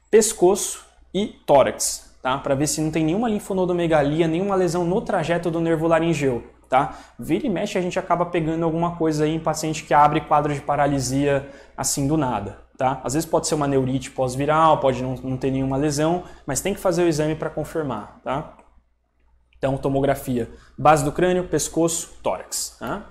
pescoço e tórax, tá? Para ver se não tem nenhuma linfonodomegalia, nenhuma lesão no trajeto do nervo laringeu, tá? Vira e mexe, a gente acaba pegando alguma coisa aí em paciente que abre quadro de paralisia assim do nada, tá? Às vezes pode ser uma neurite pós-viral, pode não ter nenhuma lesão, mas tem que fazer o exame para confirmar, tá? Então, tomografia, base do crânio, pescoço, tórax, tá?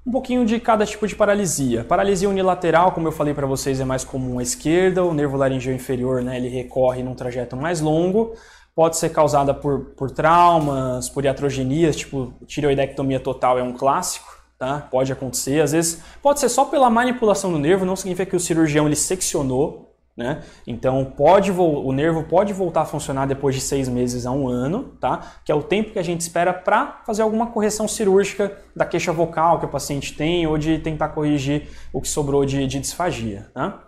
Um pouquinho de cada tipo de paralisia. Paralisia unilateral, como eu falei para vocês, é mais comum à esquerda, o nervo laringeu inferior, né, ele recorre num trajeto mais longo, pode ser causada por traumas, por iatrogenias, tipo tireoidectomia total é um clássico, tá? Pode acontecer, às vezes pode ser só pela manipulação do nervo, não significa que o cirurgião ele seccionou, né? Então o nervo pode voltar a funcionar depois de 6 meses a 1 ano, tá? Que é o tempo que a gente espera para fazer alguma correção cirúrgica da queixa vocal que o paciente tem ou de tentar corrigir o que sobrou de disfagia, tá?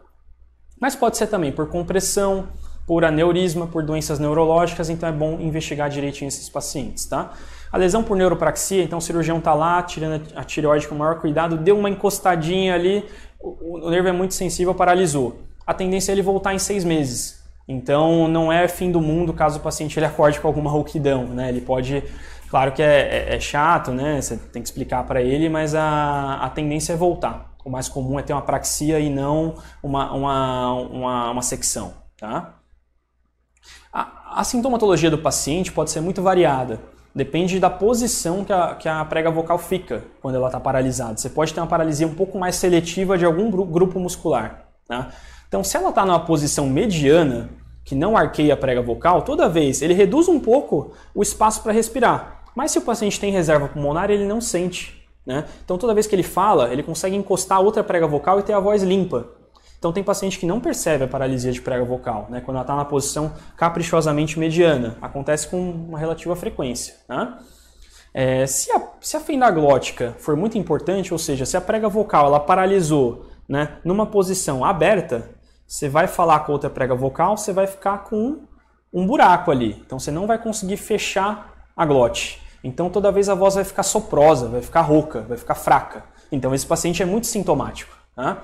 Mas pode ser também por compressão, por aneurisma, por doenças neurológicas, então é bom investigar direitinho esses pacientes, tá? A lesão por neuropraxia, então o cirurgião está lá, tirando a tireoide com o maior cuidado, deu uma encostadinha ali, o nervo é muito sensível, paralisou. A tendência é ele voltar em 6 meses. Então não é fim do mundo caso o paciente ele acorde com alguma rouquidão, né? Ele pode, claro que é chato, né? Você tem que explicar para ele, mas a tendência é voltar. O mais comum é ter uma praxia e não uma secção, tá? A sintomatologia do paciente pode ser muito variada. Depende da posição que a prega vocal fica quando ela está paralisada. Você pode ter uma paralisia um pouco mais seletiva de algum grupo muscular, tá? Então, se ela está numa posição mediana, que não arqueia a prega vocal, toda vez ele reduz um pouco o espaço para respirar. Mas se o paciente tem reserva pulmonar, ele não sente, né? Então, toda vez que ele fala, ele consegue encostar a outra prega vocal e ter a voz limpa. Então tem paciente que não percebe a paralisia de prega vocal, né? Quando ela está na posição caprichosamente mediana. Acontece com uma relativa frequência, né? Se a fenda glótica for muito importante, ou seja, se a prega vocal ela paralisou, né, numa posição aberta, você vai falar com outra prega vocal, você vai ficar com um buraco ali. Então você não vai conseguir fechar a glote. Então toda vez a voz vai ficar soprosa, vai ficar rouca, vai ficar fraca. Então esse paciente é muito sintomático, né?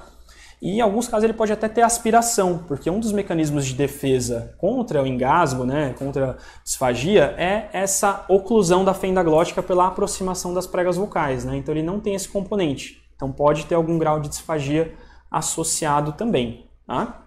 E em alguns casos ele pode até ter aspiração, porque um dos mecanismos de defesa contra o engasgo, né, contra a disfagia, é essa oclusão da fenda glótica pela aproximação das pregas vocais, né? Então ele não tem esse componente. Então pode ter algum grau de disfagia associado também, tá?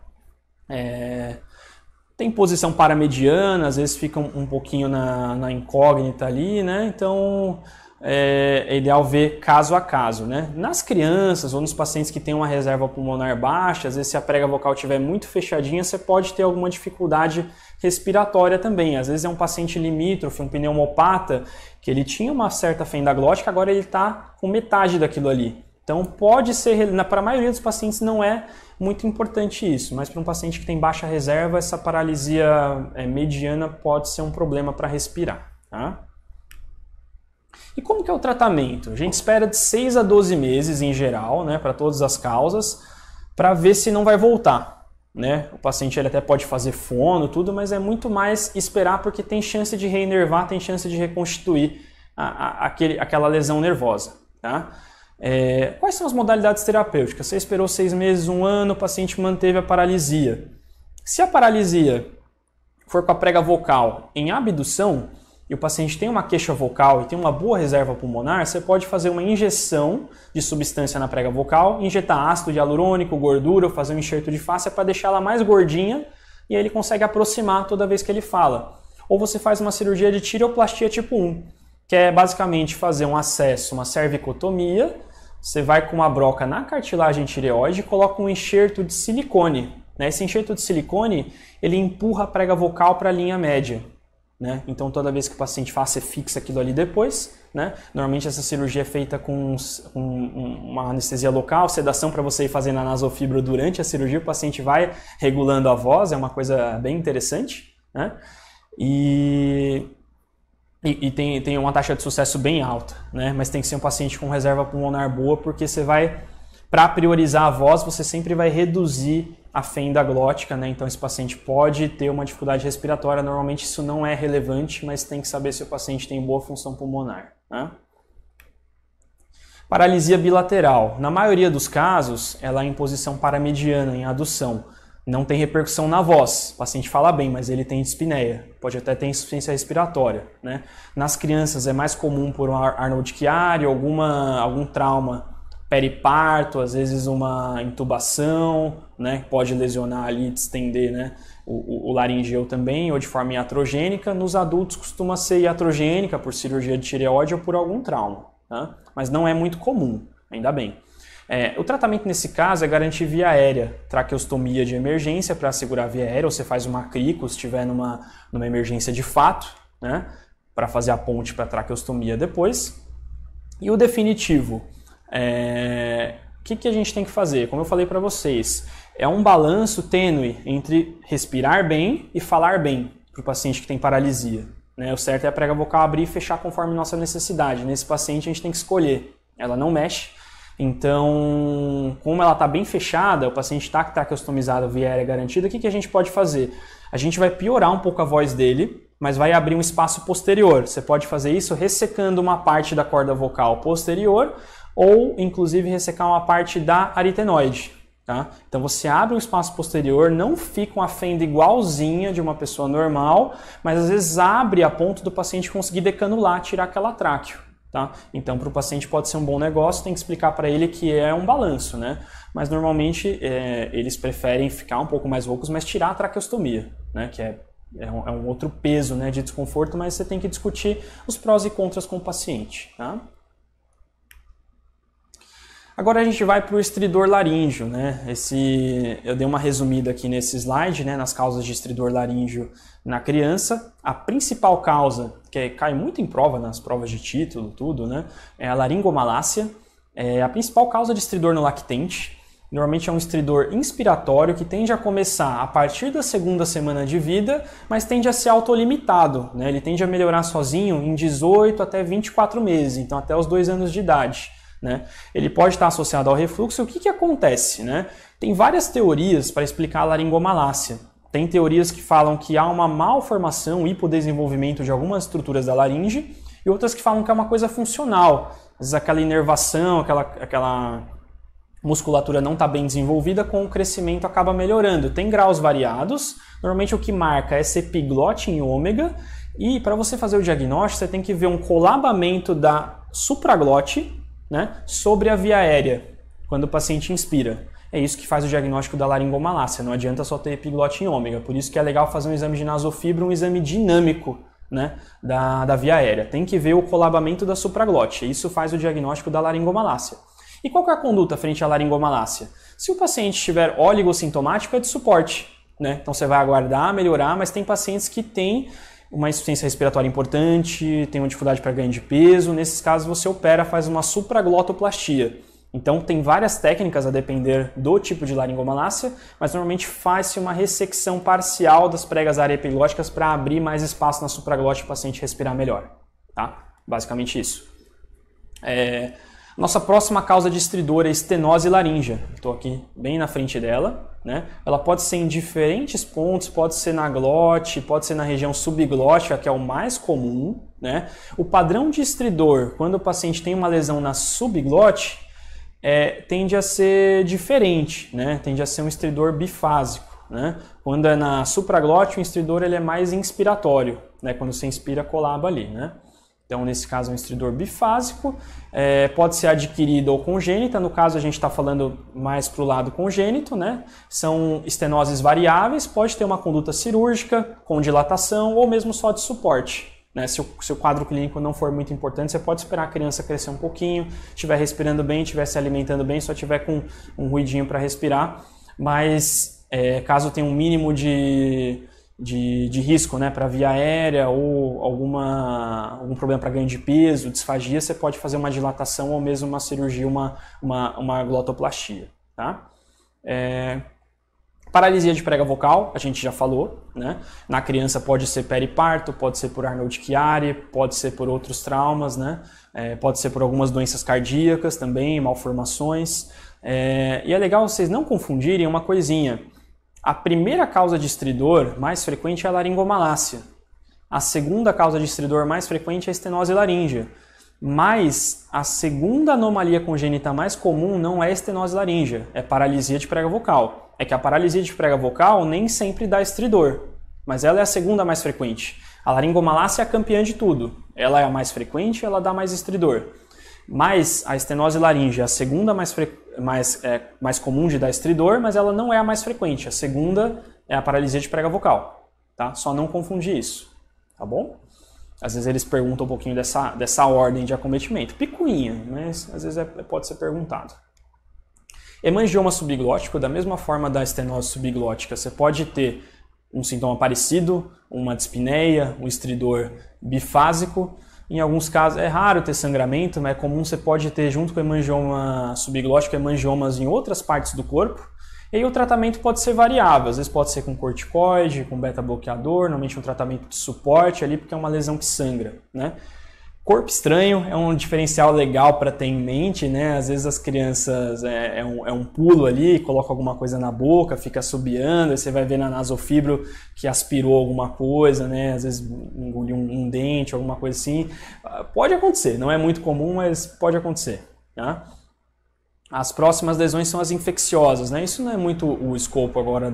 Tem posição paramediana, às vezes fica um pouquinho na incógnita ali, né? Então é ideal ver caso a caso, né? Nas crianças ou nos pacientes que têm uma reserva pulmonar baixa, às vezes se a prega vocal estiver muito fechadinha, você pode ter alguma dificuldade respiratória também. Às vezes é um paciente limítrofe, um pneumopata, que ele tinha uma certa fenda glótica, agora ele está com metade daquilo ali. Então pode ser, para a maioria dos pacientes não é muito importante isso, mas para um paciente que tem baixa reserva, essa paralisia mediana pode ser um problema para respirar, tá? E como que é o tratamento? A gente espera de 6 a 12 meses em geral, né, para todas as causas, para ver se não vai voltar, né? O paciente ele até pode fazer fono, tudo, mas é muito mais esperar porque tem chance de reinervar, tem chance de reconstituir aquela lesão nervosa, tá? Quais são as modalidades terapêuticas? Você esperou 6 meses, 1 ano, o paciente manteve a paralisia. Se a paralisia for com a prega vocal em abdução, e o paciente tem uma queixa vocal e tem uma boa reserva pulmonar, você pode fazer uma injeção de substância na prega vocal, injetar ácido hialurônico, gordura, fazer um enxerto de fáscia para deixar ela mais gordinha e aí ele consegue aproximar toda vez que ele fala. Ou você faz uma cirurgia de tireoplastia tipo 1, que é basicamente fazer um acesso, uma cervicotomia, você vai com uma broca na cartilagem tireoide e coloca um enxerto de silicone. Esse enxerto de silicone, ele empurra a prega vocal para a linha média. Né? Então toda vez que o paciente faz, você fixa aquilo ali depois, né? Normalmente essa cirurgia é feita com uma anestesia local, sedação para você ir fazendo a nasofibra durante a cirurgia, o paciente vai regulando a voz, é uma coisa bem interessante, né? E tem uma taxa de sucesso bem alta, né? Mas tem que ser um paciente com reserva pulmonar boa, porque você vai, para priorizar a voz, você sempre vai reduzir a fenda glótica, né? Então esse paciente pode ter uma dificuldade respiratória, normalmente isso não é relevante, mas tem que saber se o paciente tem boa função pulmonar, né? Paralisia bilateral. Na maioria dos casos, ela é em posição paramediana, em adução. Não tem repercussão na voz. O paciente fala bem, mas ele tem dispneia. Pode até ter insuficiência respiratória, né? Nas crianças é mais comum por um Arnold-Chiari, algum trauma periparto, às vezes uma intubação, né? Pode lesionar ali, distender, né? o laringeu também, ou de forma iatrogênica. Nos adultos costuma ser iatrogênica por cirurgia de tireoide ou por algum trauma, tá? Mas não é muito comum, ainda bem. O tratamento nesse caso é garantir via aérea, traqueostomia de emergência para assegurar a via aérea, ou você faz uma crico se estiver numa emergência de fato, né, para fazer a ponte para traqueostomia depois. E o definitivo, que a gente tem que fazer? Como eu falei para vocês, é um balanço tênue entre respirar bem e falar bem para o paciente que tem paralisia, né? O certo é a prega vocal abrir e fechar conforme nossa necessidade. Nesse paciente a gente tem que escolher, ela não mexe. Então, como ela está bem fechada, o paciente está traqueostomizado, via aérea garantida, o que a gente pode fazer? A gente vai piorar um pouco a voz dele, mas vai abrir um espaço posterior. Você pode fazer isso ressecando uma parte da corda vocal posterior ou, inclusive, ressecar uma parte da aritenoide. Tá? Então, você abre um espaço posterior, não fica uma fenda igualzinha de uma pessoa normal, mas às vezes abre a ponto do paciente conseguir decanular, tirar aquela tráqueo. Tá? Então, para o paciente pode ser um bom negócio, tem que explicar para ele que é um balanço, né? Mas normalmente eles preferem ficar um pouco mais roucos, mas tirar a traqueostomia, né? Que é um outro peso, né, de desconforto, mas você tem que discutir os prós e contras com o paciente. Tá? Agora a gente vai para o estridor laríngeo, né? Eu dei uma resumida aqui nesse slide, né, nas causas de estridor laríngeo na criança. A principal causa, que cai muito em prova, nas provas de título, tudo, né, é a laringomalácia. É a principal causa de estridor no lactente. Normalmente é um estridor inspiratório que tende a começar a partir da segunda semana de vida, mas tende a ser autolimitado, né? Ele tende a melhorar sozinho em 18 até 24 meses, então até os 2 anos de idade, né? Ele pode estar associado ao refluxo. O que acontece, né? Tem várias teorias para explicar a laringomalácia. Tem teorias que falam que há uma malformação, hipodesenvolvimento de algumas estruturas da laringe, e outras que falam que é uma coisa funcional. Às vezes aquela inervação, aquela musculatura não está bem desenvolvida, com o crescimento acaba melhorando. Tem graus variados, normalmente o que marca é essa epiglote em ômega, e para você fazer o diagnóstico, você tem que ver um colabamento da supraglote, né, sobre a via aérea, quando o paciente inspira. É isso que faz o diagnóstico da laringomalácia, não adianta só ter epiglote em ômega, por isso que é legal fazer um exame de nasofibra, um exame dinâmico, né, da via aérea. Tem que ver o colabamento da supraglote, isso faz o diagnóstico da laringomalácia. E qual que é a conduta frente à laringomalácia? Se o paciente estiver oligossintomático, é de suporte, né? Então você vai aguardar, melhorar, mas tem pacientes que têm uma insuficiência respiratória importante, tem uma dificuldade para ganho de peso. Nesses casos você opera, faz uma supraglotoplastia. Então tem várias técnicas a depender do tipo de laringomalácia, mas normalmente faz-se uma ressecção parcial das pregas areoepiglóticas para abrir mais espaço na supraglote e o paciente respirar melhor, tá? Basicamente isso. Nossa próxima causa de estridor é estenose laríngea. Estou aqui bem na frente dela, né? Ela pode ser em diferentes pontos, pode ser na glote, pode ser na região subglótica, que é o mais comum, né? O padrão de estridor, quando o paciente tem uma lesão na subglote, tende a ser diferente, né? Tende a ser um estridor bifásico, né? Quando é na supraglote, o estridor ele é mais inspiratório, né? Quando você inspira, colaba ali, né? Então, nesse caso, é um estridor bifásico, pode ser adquirido ou congênita. No caso, a gente está falando mais para o lado congênito, né? São estenoses variáveis, pode ter uma conduta cirúrgica, com dilatação ou mesmo só de suporte, né? Se o quadro clínico não for muito importante, você pode esperar a criança crescer um pouquinho, estiver respirando bem, estiver se alimentando bem, só tiver com um ruidinho para respirar. Mas, caso tenha um mínimo de risco, né, para via aérea ou algum problema para ganho de peso, disfagia, você pode fazer uma dilatação ou mesmo uma cirurgia, uma glotoplastia. Tá? Paralisia de prega vocal, a gente já falou, né? Na criança pode ser periparto, pode ser por Arnold-Chiari, pode ser por outros traumas, né? Pode ser por algumas doenças cardíacas também, malformações. E é legal vocês não confundirem uma coisinha. A primeira causa de estridor mais frequente é a laringomalácia. A segunda causa de estridor mais frequente é a estenose laríngea. Mas a segunda anomalia congênita mais comum não é a estenose laríngea, é paralisia de prega vocal. É que a paralisia de prega vocal nem sempre dá estridor, mas ela é a segunda mais frequente. A laringomalácia é a campeã de tudo. Ela é a mais frequente, ela dá mais estridor. Mas a estenose laríngea é a segunda mais comum de dar estridor, mas ela não é a mais frequente. A segunda é a paralisia de prega vocal. Tá? Só não confundir isso. Tá bom? Às vezes eles perguntam um pouquinho dessa ordem de acometimento. Picuinha, mas às vezes pode ser perguntado. Hemangioma subglótico, da mesma forma da estenose subglótica, você pode ter um sintoma parecido, uma dispneia, um estridor bifásico. Em alguns casos é raro ter sangramento, mas é comum, você pode ter junto com o hemangioma subglótico hemangiomas em outras partes do corpo. E aí o tratamento pode ser variável, às vezes pode ser com corticoide, com beta-bloqueador, normalmente um tratamento de suporte ali, porque é uma lesão que sangra, né? Corpo estranho é um diferencial legal para ter em mente, né? Às vezes as crianças é um pulo ali, coloca alguma coisa na boca, fica assobiando, aí você vai ver na nasofibro que aspirou alguma coisa, né? Às vezes engoliu um dente, alguma coisa assim. Pode acontecer, não é muito comum, mas pode acontecer, tá? As próximas lesões são as infecciosas, né? Isso não é muito o escopo agora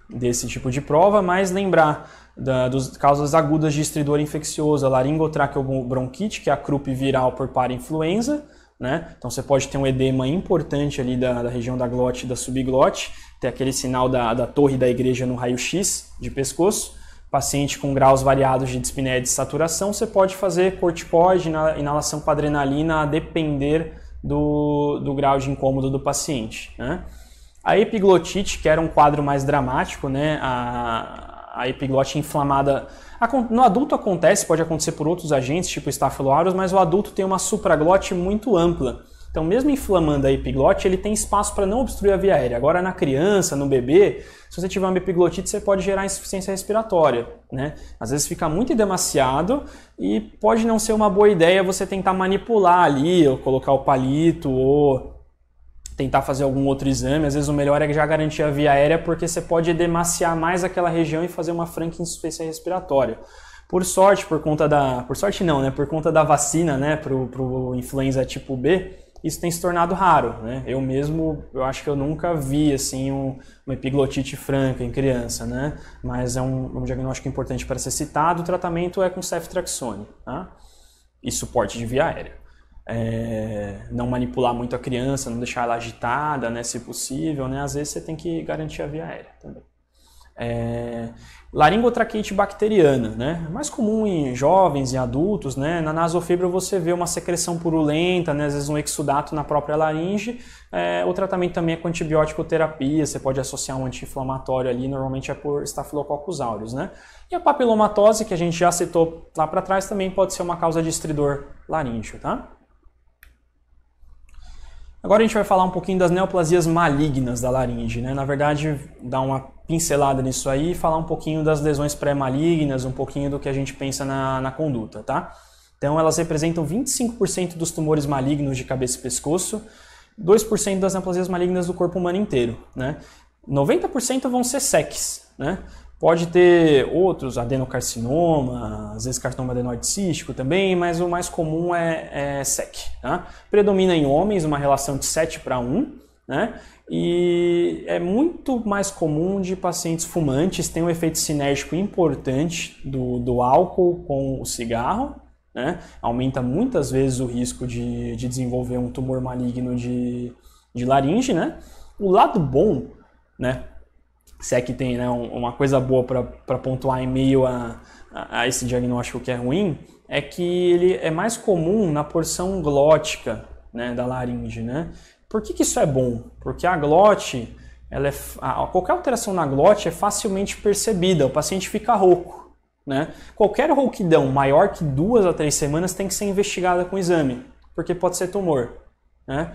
desse tipo de prova, mas lembrar das causas agudas de estridor infeccioso, a laringotraqueobronquite, que é a croup viral por parainfluenza, né? Então você pode ter um edema importante ali da região da glote e da subglote, ter aquele sinal da torre da igreja no raio-x de pescoço. Paciente com graus variados de dispneia e de saturação, você pode fazer corticoide, inalação com adrenalina, a depender do grau de incômodo do paciente, né? A epiglotite, que era um quadro mais dramático, né? A epiglote inflamada, no adulto acontece, pode acontecer por outros agentes, tipo Staphyloaureus, mas o adulto tem uma supraglote muito ampla. Então, mesmo inflamando a epiglote, ele tem espaço para não obstruir a via aérea. Agora, na criança, no bebê, se você tiver uma epiglotite, você pode gerar insuficiência respiratória, né? Às vezes fica muito demasiado e pode não ser uma boa ideia você tentar manipular ali, ou colocar o palito, ou tentar fazer algum outro exame. Às vezes o melhor é já garantir a via aérea, porque você pode edemaciar mais aquela região e fazer uma franca insuficiência respiratória. Por sorte, por conta da vacina, né, pro influenza tipo B, isso tem se tornado raro, né? Eu acho que eu nunca vi, assim, uma epiglotite franca em criança, né? Mas é um diagnóstico importante para ser citado. O tratamento é com ceftriaxone, tá? E suporte de via aérea. Não manipular muito a criança, não deixar ela agitada, né, se possível, né? Às vezes você tem que garantir a via aérea também. Laringotraqueite bacteriana, né? Mais comum em jovens e adultos, né? Na nasofibra você vê uma secreção purulenta, né? Às vezes um exudato na própria laringe. O tratamento também é com antibiótico terapia, você pode associar um anti-inflamatório ali, normalmente é por Staphylococcus aureus, né? E a papilomatose, que a gente já citou lá para trás, também pode ser uma causa de estridor laríngeo, tá? Agora a gente vai falar um pouquinho das neoplasias malignas da laringe, né? Na verdade, dar uma pincelada nisso aí e falar um pouquinho das lesões pré-malignas, um pouquinho do que a gente pensa na conduta, tá? Então, elas representam 25% dos tumores malignos de cabeça e pescoço, 2% das neoplasias malignas do corpo humano inteiro, né? 90% vão ser SECs, né? Pode ter outros, adenocarcinoma, às vezes carcinoma adenoide cístico também, mas o mais comum é SEC. Tá? Predomina em homens uma relação de 7:1, né? E é muito mais comum de pacientes fumantes, tem um efeito sinérgico importante do álcool com o cigarro, né? Aumenta muitas vezes o risco de desenvolver um tumor maligno de laringe, né? O lado bom, né? Se é que tem, né, uma coisa boa para pontuar em meio a esse diagnóstico que é ruim, é que ele é mais comum na porção glótica, né, da laringe, né? Por que isso é bom? Porque a glote, qualquer alteração na glote é facilmente percebida, o paciente fica rouco, né? Qualquer rouquidão maior que 2 a 3 semanas tem que ser investigada com exame, porque pode ser tumor, né?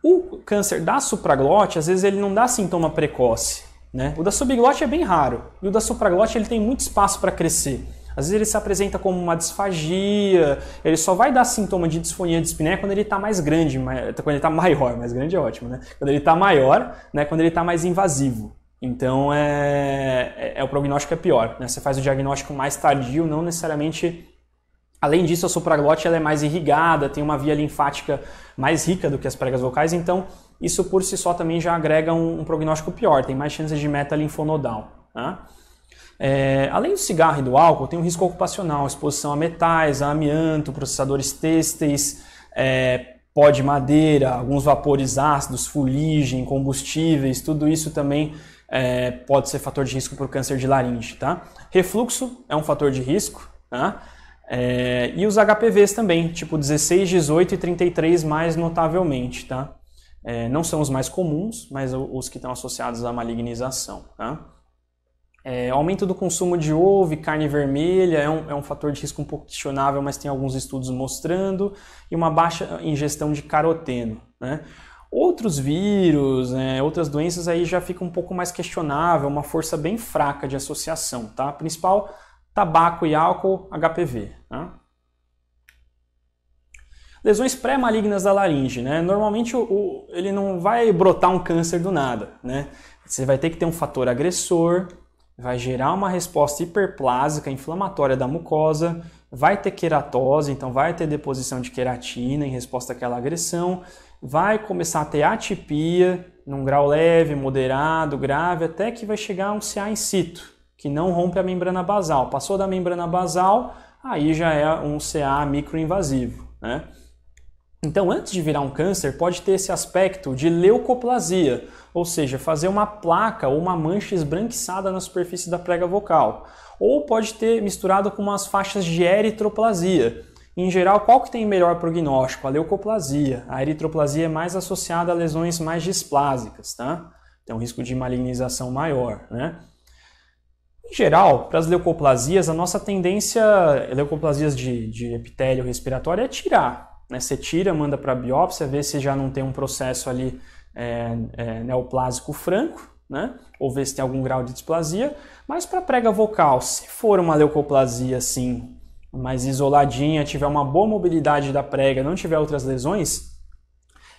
O câncer da supraglote, às vezes ele não dá sintoma precoce, né? O da subglote é bem raro, e o da supraglote ele tem muito espaço para crescer. Às vezes ele se apresenta como uma disfagia, ele só vai dar sintoma de disfonia de espinéia quando ele está mais grande, quando ele está maior, mais grande é ótimo, né? Quando ele está maior, né? Quando ele está mais invasivo. Então o prognóstico é pior, né? Você faz o diagnóstico mais tardio, não necessariamente. Além disso, a supraglote ela é mais irrigada, tem uma via linfática mais rica do que as pregas vocais, então isso por si só também já agrega um prognóstico pior, tem mais chances de metalinfonodal. Tá? Além do cigarro e do álcool, tem um risco ocupacional, exposição a metais, a amianto, processadores têxteis, pó de madeira, alguns vapores ácidos, fuligem, combustíveis, tudo isso também pode ser fator de risco para o câncer de laringe. Tá? Refluxo é um fator de risco, tá? E os HPVs também, tipo 16, 18 e 33 mais notavelmente, tá? Não são os mais comuns, mas os que estão associados à malignização, tá? Aumento do consumo de ovo e carne vermelha é um fator de risco um pouco questionável, mas tem alguns estudos mostrando, e uma baixa ingestão de caroteno, né? Outros vírus, outras doenças aí já fica um pouco mais questionável, uma força bem fraca de associação, tá? Principal, tabaco e álcool, HPV. Tá? Lesões pré-malignas da laringe, né? Normalmente ele não vai brotar um câncer do nada, né? Você vai ter que ter um fator agressor, vai gerar uma resposta hiperplásica, inflamatória da mucosa, vai ter queratose, então vai ter deposição de queratina em resposta àquela agressão, vai começar a ter atipia num grau leve, moderado, grave, até que vai chegar a um CA in situ, que não rompe a membrana basal. Passou da membrana basal, aí já é um CA microinvasivo, né? Então, antes de virar um câncer, pode ter esse aspecto de leucoplasia, ou seja, fazer uma placa ou uma mancha esbranquiçada na superfície da prega vocal. Ou pode ter misturado com umas faixas de eritroplasia. Em geral, qual que tem melhor prognóstico? A leucoplasia. A eritroplasia é mais associada a lesões mais displásicas, tá? Tem um risco de malignização maior, né? Em geral, para as leucoplasias, a nossa tendência, leucoplasias de epitélio respiratório, é tirar, né? Você tira, manda para a biópsia, vê se já não tem um processo ali neoplásico franco, né? Ou ver se tem algum grau de displasia. Mas para prega vocal, se for uma leucoplasia assim, mais isoladinha, tiver uma boa mobilidade da prega, não tiver outras lesões,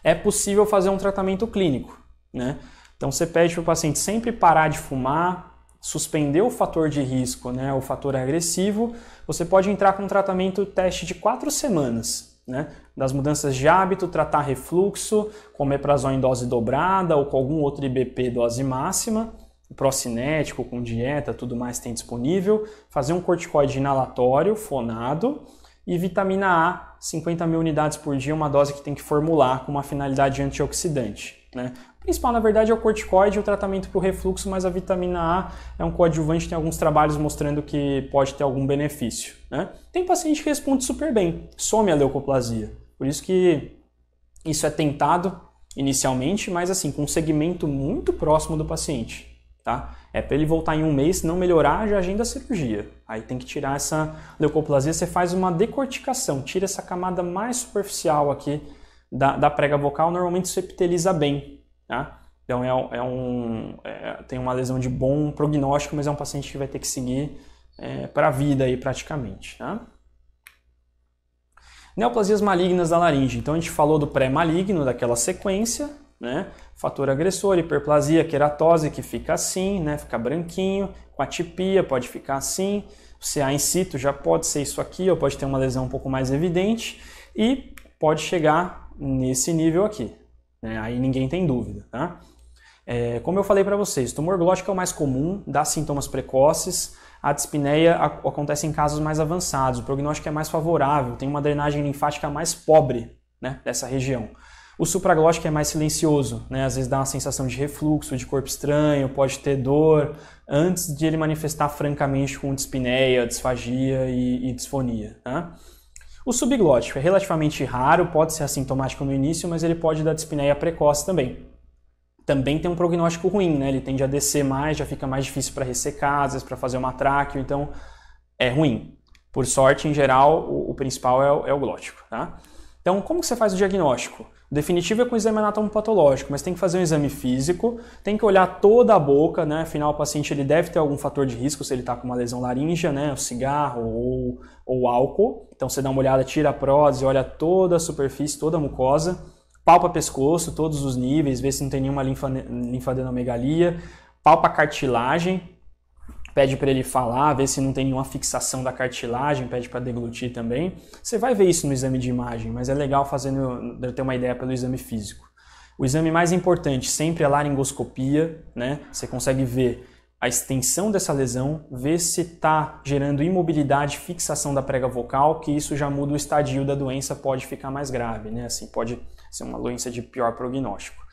é possível fazer um tratamento clínico, né? Então você pede para o paciente sempre parar de fumar, suspender o fator de risco, né, o fator agressivo. Você pode entrar com um tratamento teste de 4 semanas, né? Das mudanças de hábito, tratar refluxo, com omeprazol em dose dobrada ou com algum outro IBP dose máxima, procinético, com dieta, tudo mais tem disponível, fazer um corticoide inalatório, fonado, e vitamina A, 50 mil unidades por dia, uma dose que tem que formular com uma finalidade antioxidante, né? O principal, na verdade, é o corticoide e o tratamento para o refluxo, mas a vitamina A é um coadjuvante, tem alguns trabalhos mostrando que pode ter algum benefício, né? Tem paciente que responde super bem, some a leucoplasia, por isso que isso é tentado inicialmente, mas assim, com um segmento muito próximo do paciente. Tá? É para ele voltar em um mês, se não melhorar, já agenda a cirurgia. Aí tem que tirar essa leucoplasia, você faz uma decorticação, tira essa camada mais superficial aqui da prega vocal, normalmente isso epiteliza bem. Tá? Então tem uma lesão de bom prognóstico, mas é um paciente que vai ter que seguir para a vida aí praticamente. Tá? Neoplasias malignas da laringe. Então a gente falou do pré-maligno, daquela sequência, né? Fator agressor, hiperplasia, queratose, que fica assim, né? Fica branquinho, com atipia, pode ficar assim. O CA in situ já pode ser isso aqui, ou pode ter uma lesão um pouco mais evidente, e pode chegar nesse nível aqui, né? Aí ninguém tem dúvida, tá? Como eu falei para vocês, tumor glótico é o mais comum, dá sintomas precoces. A dispneia acontece em casos mais avançados, o prognóstico é mais favorável, tem uma drenagem linfática mais pobre, né, dessa região. O supraglótico é mais silencioso, né? Às vezes dá uma sensação de refluxo, de corpo estranho, pode ter dor, antes de ele manifestar francamente com dispneia, disfagia e disfonia. Tá? O subglótico é relativamente raro, pode ser assintomático no início, mas ele pode dar dispneia precoce também. Também tem um prognóstico ruim, né? Ele tende a descer mais, já fica mais difícil para ressecar, às vezes para fazer uma tráqueo, então é ruim. Por sorte, em geral, o principal é o glótico. Tá? Então, como que você faz o diagnóstico? O definitivo é com o exame anatomopatológico, mas tem que fazer um exame físico, tem que olhar toda a boca, né? Afinal, o paciente ele deve ter algum fator de risco se ele está com uma lesão laríngea, né? O cigarro ou álcool. Então você dá uma olhada, tira a prótese, olha toda a superfície, toda a mucosa, palpa pescoço, todos os níveis, vê se não tem nenhuma linfadenomegalia, palpa a cartilagem, pede para ele falar, vê se não tem nenhuma fixação da cartilagem, pede para deglutir também. Você vai ver isso no exame de imagem, mas é legal ter uma ideia pelo exame físico. O exame mais importante sempre é a laringoscopia, né? Você consegue ver a extensão dessa lesão, ver se está gerando imobilidade, fixação da prega vocal, que isso já muda o estadio da doença, pode ficar mais grave, né? Assim, pode ser uma doença de pior prognóstico.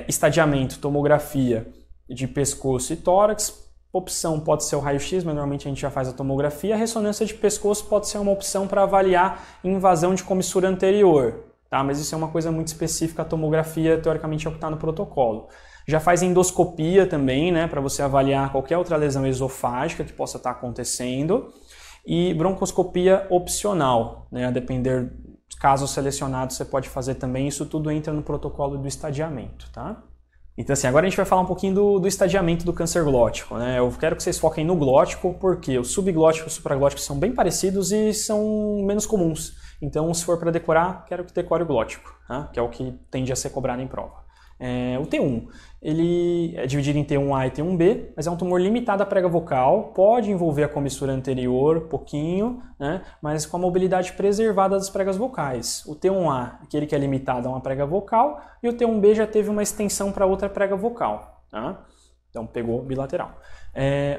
Estadiamento, tomografia de pescoço e tórax. Opção pode ser o raio-x, mas normalmente a gente já faz a tomografia. A ressonância de pescoço pode ser uma opção para avaliar invasão de comissura anterior, tá? Mas isso é uma coisa muito específica, a tomografia teoricamente é o que está no protocolo. Já faz endoscopia também, né, para você avaliar qualquer outra lesão esofágica que possa estar acontecendo. E broncoscopia opcional, né, a depender dos casos selecionados você pode fazer também, isso tudo entra no protocolo do estadiamento, tá? Então assim, agora a gente vai falar um pouquinho do estadiamento do câncer glótico, né? Eu quero que vocês foquem no glótico, porque o subglótico e o supraglótico são bem parecidos e são menos comuns. Então, se for para decorar, quero que decore o glótico, tá? Que é o que tende a ser cobrado em prova. O T1, ele é dividido em T1A e T1B, mas é um tumor limitado à prega vocal, pode envolver a comissura anterior, pouquinho, né? Mas com a mobilidade preservada das pregas vocais. O T1A, aquele que é limitado a uma prega vocal, e o T1B já teve uma extensão para outra prega vocal. Tá? Então pegou bilateral.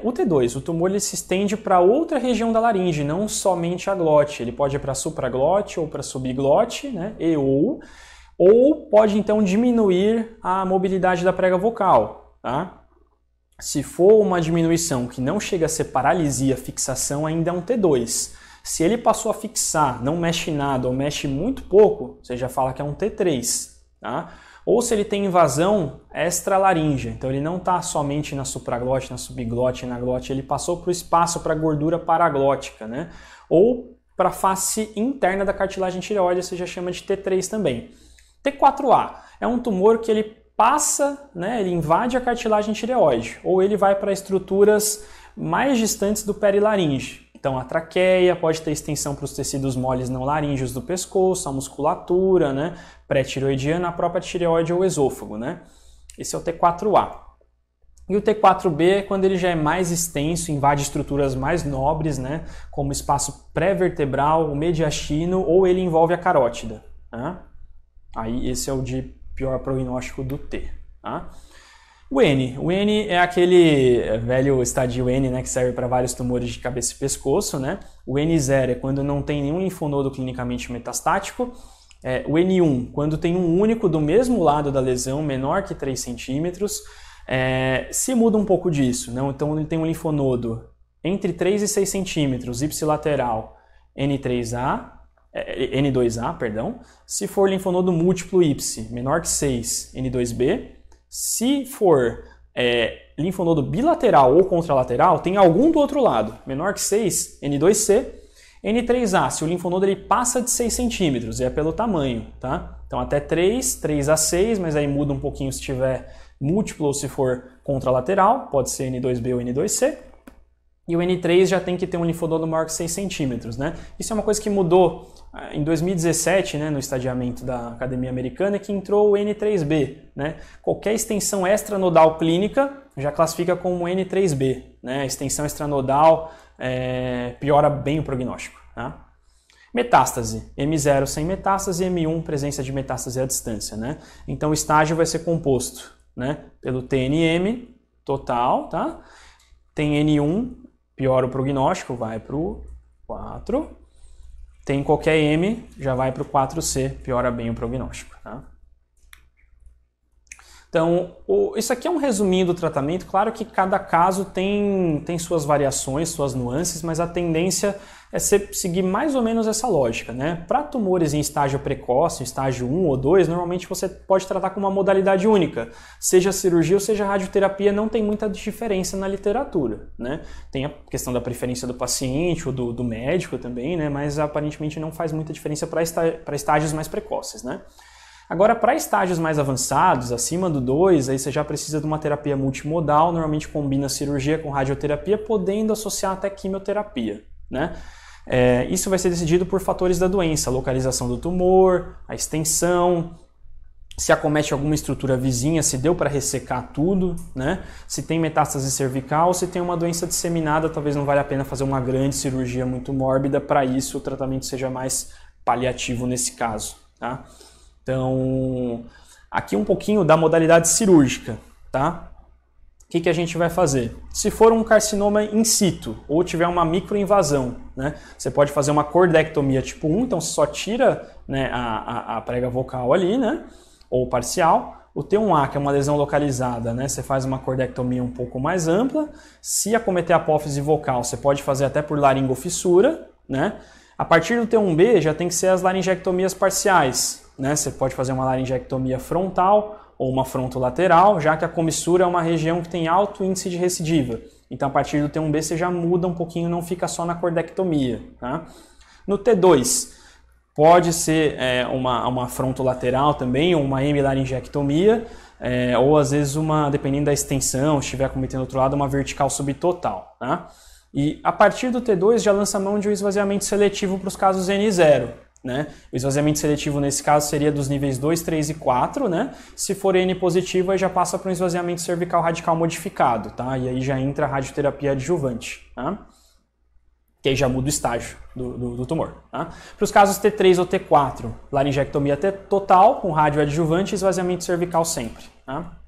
O T2, o tumor ele se estende para outra região da laringe, não somente a glote. Ele pode ir para supraglote ou para subglote, né? Ou pode então diminuir a mobilidade da prega vocal. Tá? Se for uma diminuição que não chega a ser paralisia, fixação, ainda é um T2. Se ele passou a fixar, não mexe nada ou mexe muito pouco, você já fala que é um T3. Tá? Ou se ele tem invasão extralaríngea, então ele não está somente na supraglote, na subglote, na glote, ele passou para o espaço para a gordura paraglótica, né? Ou para a face interna da cartilagem tireoide, você já chama de T3 também. T4A é um tumor que ele passa, né, ele invade a cartilagem tireoide, ou ele vai para estruturas mais distantes do perilaringe. Então a traqueia pode ter extensão para os tecidos moles não laríngeos do pescoço, a musculatura, né, pré-tireoidiana, a própria tireoide ou esôfago, né? Esse é o T4A. E o T4B é quando ele já é mais extenso, invade estruturas mais nobres, né, como o espaço pré-vertebral, o mediastino, ou ele envolve a carótida. Né? Aí esse é o de pior prognóstico do T. Tá? O N é aquele velho estadio N, né, que serve para vários tumores de cabeça e pescoço. Né? O N0 é quando não tem nenhum linfonodo clinicamente metastático. O N1, quando tem um único do mesmo lado da lesão, menor que 3 centímetros. Se muda um pouco disso, né? Então ele tem um linfonodo entre 3 e 6 centímetros, ipsilateral, N2A, perdão. Se for linfonodo múltiplo ipsi, menor que 6, N2B. Se for linfonodo bilateral ou contralateral, tem algum do outro lado, menor que 6, N2C. N3A, se o linfonodo ele passa de 6 centímetros, é pelo tamanho, tá? Então até 3 a 6, mas aí muda um pouquinho se tiver múltiplo ou se for contralateral, pode ser N2B ou N2C. E o N3 já tem que ter um linfonodo maior que 6 centímetros, né? Isso é uma coisa que mudou em 2017, né, no estadiamento da Academia Americana, que entrou o N3B, né? Qualquer extensão extranodal clínica já classifica como N3B, né? A extensão extranodal piora bem o prognóstico, tá? Metástase, M0 sem metástase, M1 presença de metástase à distância, né? Então o estágio vai ser composto, né, pelo TNM total, tá? Tem N1, piora o prognóstico, vai para o 4. Tem qualquer M, já vai para o 4C, piora bem o prognóstico, tá? Então, isso aqui é um resuminho do tratamento. Claro que cada caso tem suas variações, suas nuances, mas a tendência é seguir mais ou menos essa lógica, né? Para tumores em estágio precoce, em estágio 1 ou 2, normalmente você pode tratar com uma modalidade única. Seja cirurgia ou seja radioterapia, não tem muita diferença na literatura, né? Tem a questão da preferência do paciente ou do médico também, né? Mas aparentemente não faz muita diferença para estágios mais precoces, né? Agora, para estágios mais avançados, acima do 2, aí você já precisa de uma terapia multimodal, normalmente combina cirurgia com radioterapia, podendo associar até quimioterapia, né? Isso vai ser decidido por fatores da doença, a localização do tumor, a extensão, se acomete alguma estrutura vizinha, se deu para ressecar tudo, né? Se tem metástase cervical, se tem uma doença disseminada, talvez não valha a pena fazer uma grande cirurgia muito mórbida, para isso o tratamento seja mais paliativo nesse caso, tá? Então, aqui um pouquinho da modalidade cirúrgica, tá? O que a gente vai fazer? Se for um carcinoma in situ ou tiver uma microinvasão, né? Você pode fazer uma cordectomia tipo 1, então você só tira, né, a prega vocal ali, né? Ou parcial. O T1A, que é uma lesão localizada, né? Você faz uma cordectomia um pouco mais ampla. Se acometer a apófise vocal, você pode fazer até por laringofissura, né? A partir do T1B já tem que ser as laringectomias parciais, né? Você pode fazer uma laringectomia frontal ou uma frontolateral, já que a comissura é uma região que tem alto índice de recidiva. Então, a partir do T1B, você já muda um pouquinho, não fica só na cordectomia, tá? No T2, pode ser uma frontolateral também, ou uma hemilaringectomia, ou às vezes dependendo da extensão, se estiver cometendo do outro lado, uma vertical subtotal, tá? E a partir do T2 já lança mão de um esvaziamento seletivo para os casos N0. Né? O esvaziamento seletivo nesse caso seria dos níveis 2, 3 e 4, né? Se for N positivo, aí já passa para um esvaziamento cervical radical modificado, tá? E aí já entra a radioterapia adjuvante, tá? Que aí já muda o estágio do tumor, tá? Para os casos T3 ou T4, laringectomia total com radioadjuvante e esvaziamento cervical sempre, tá?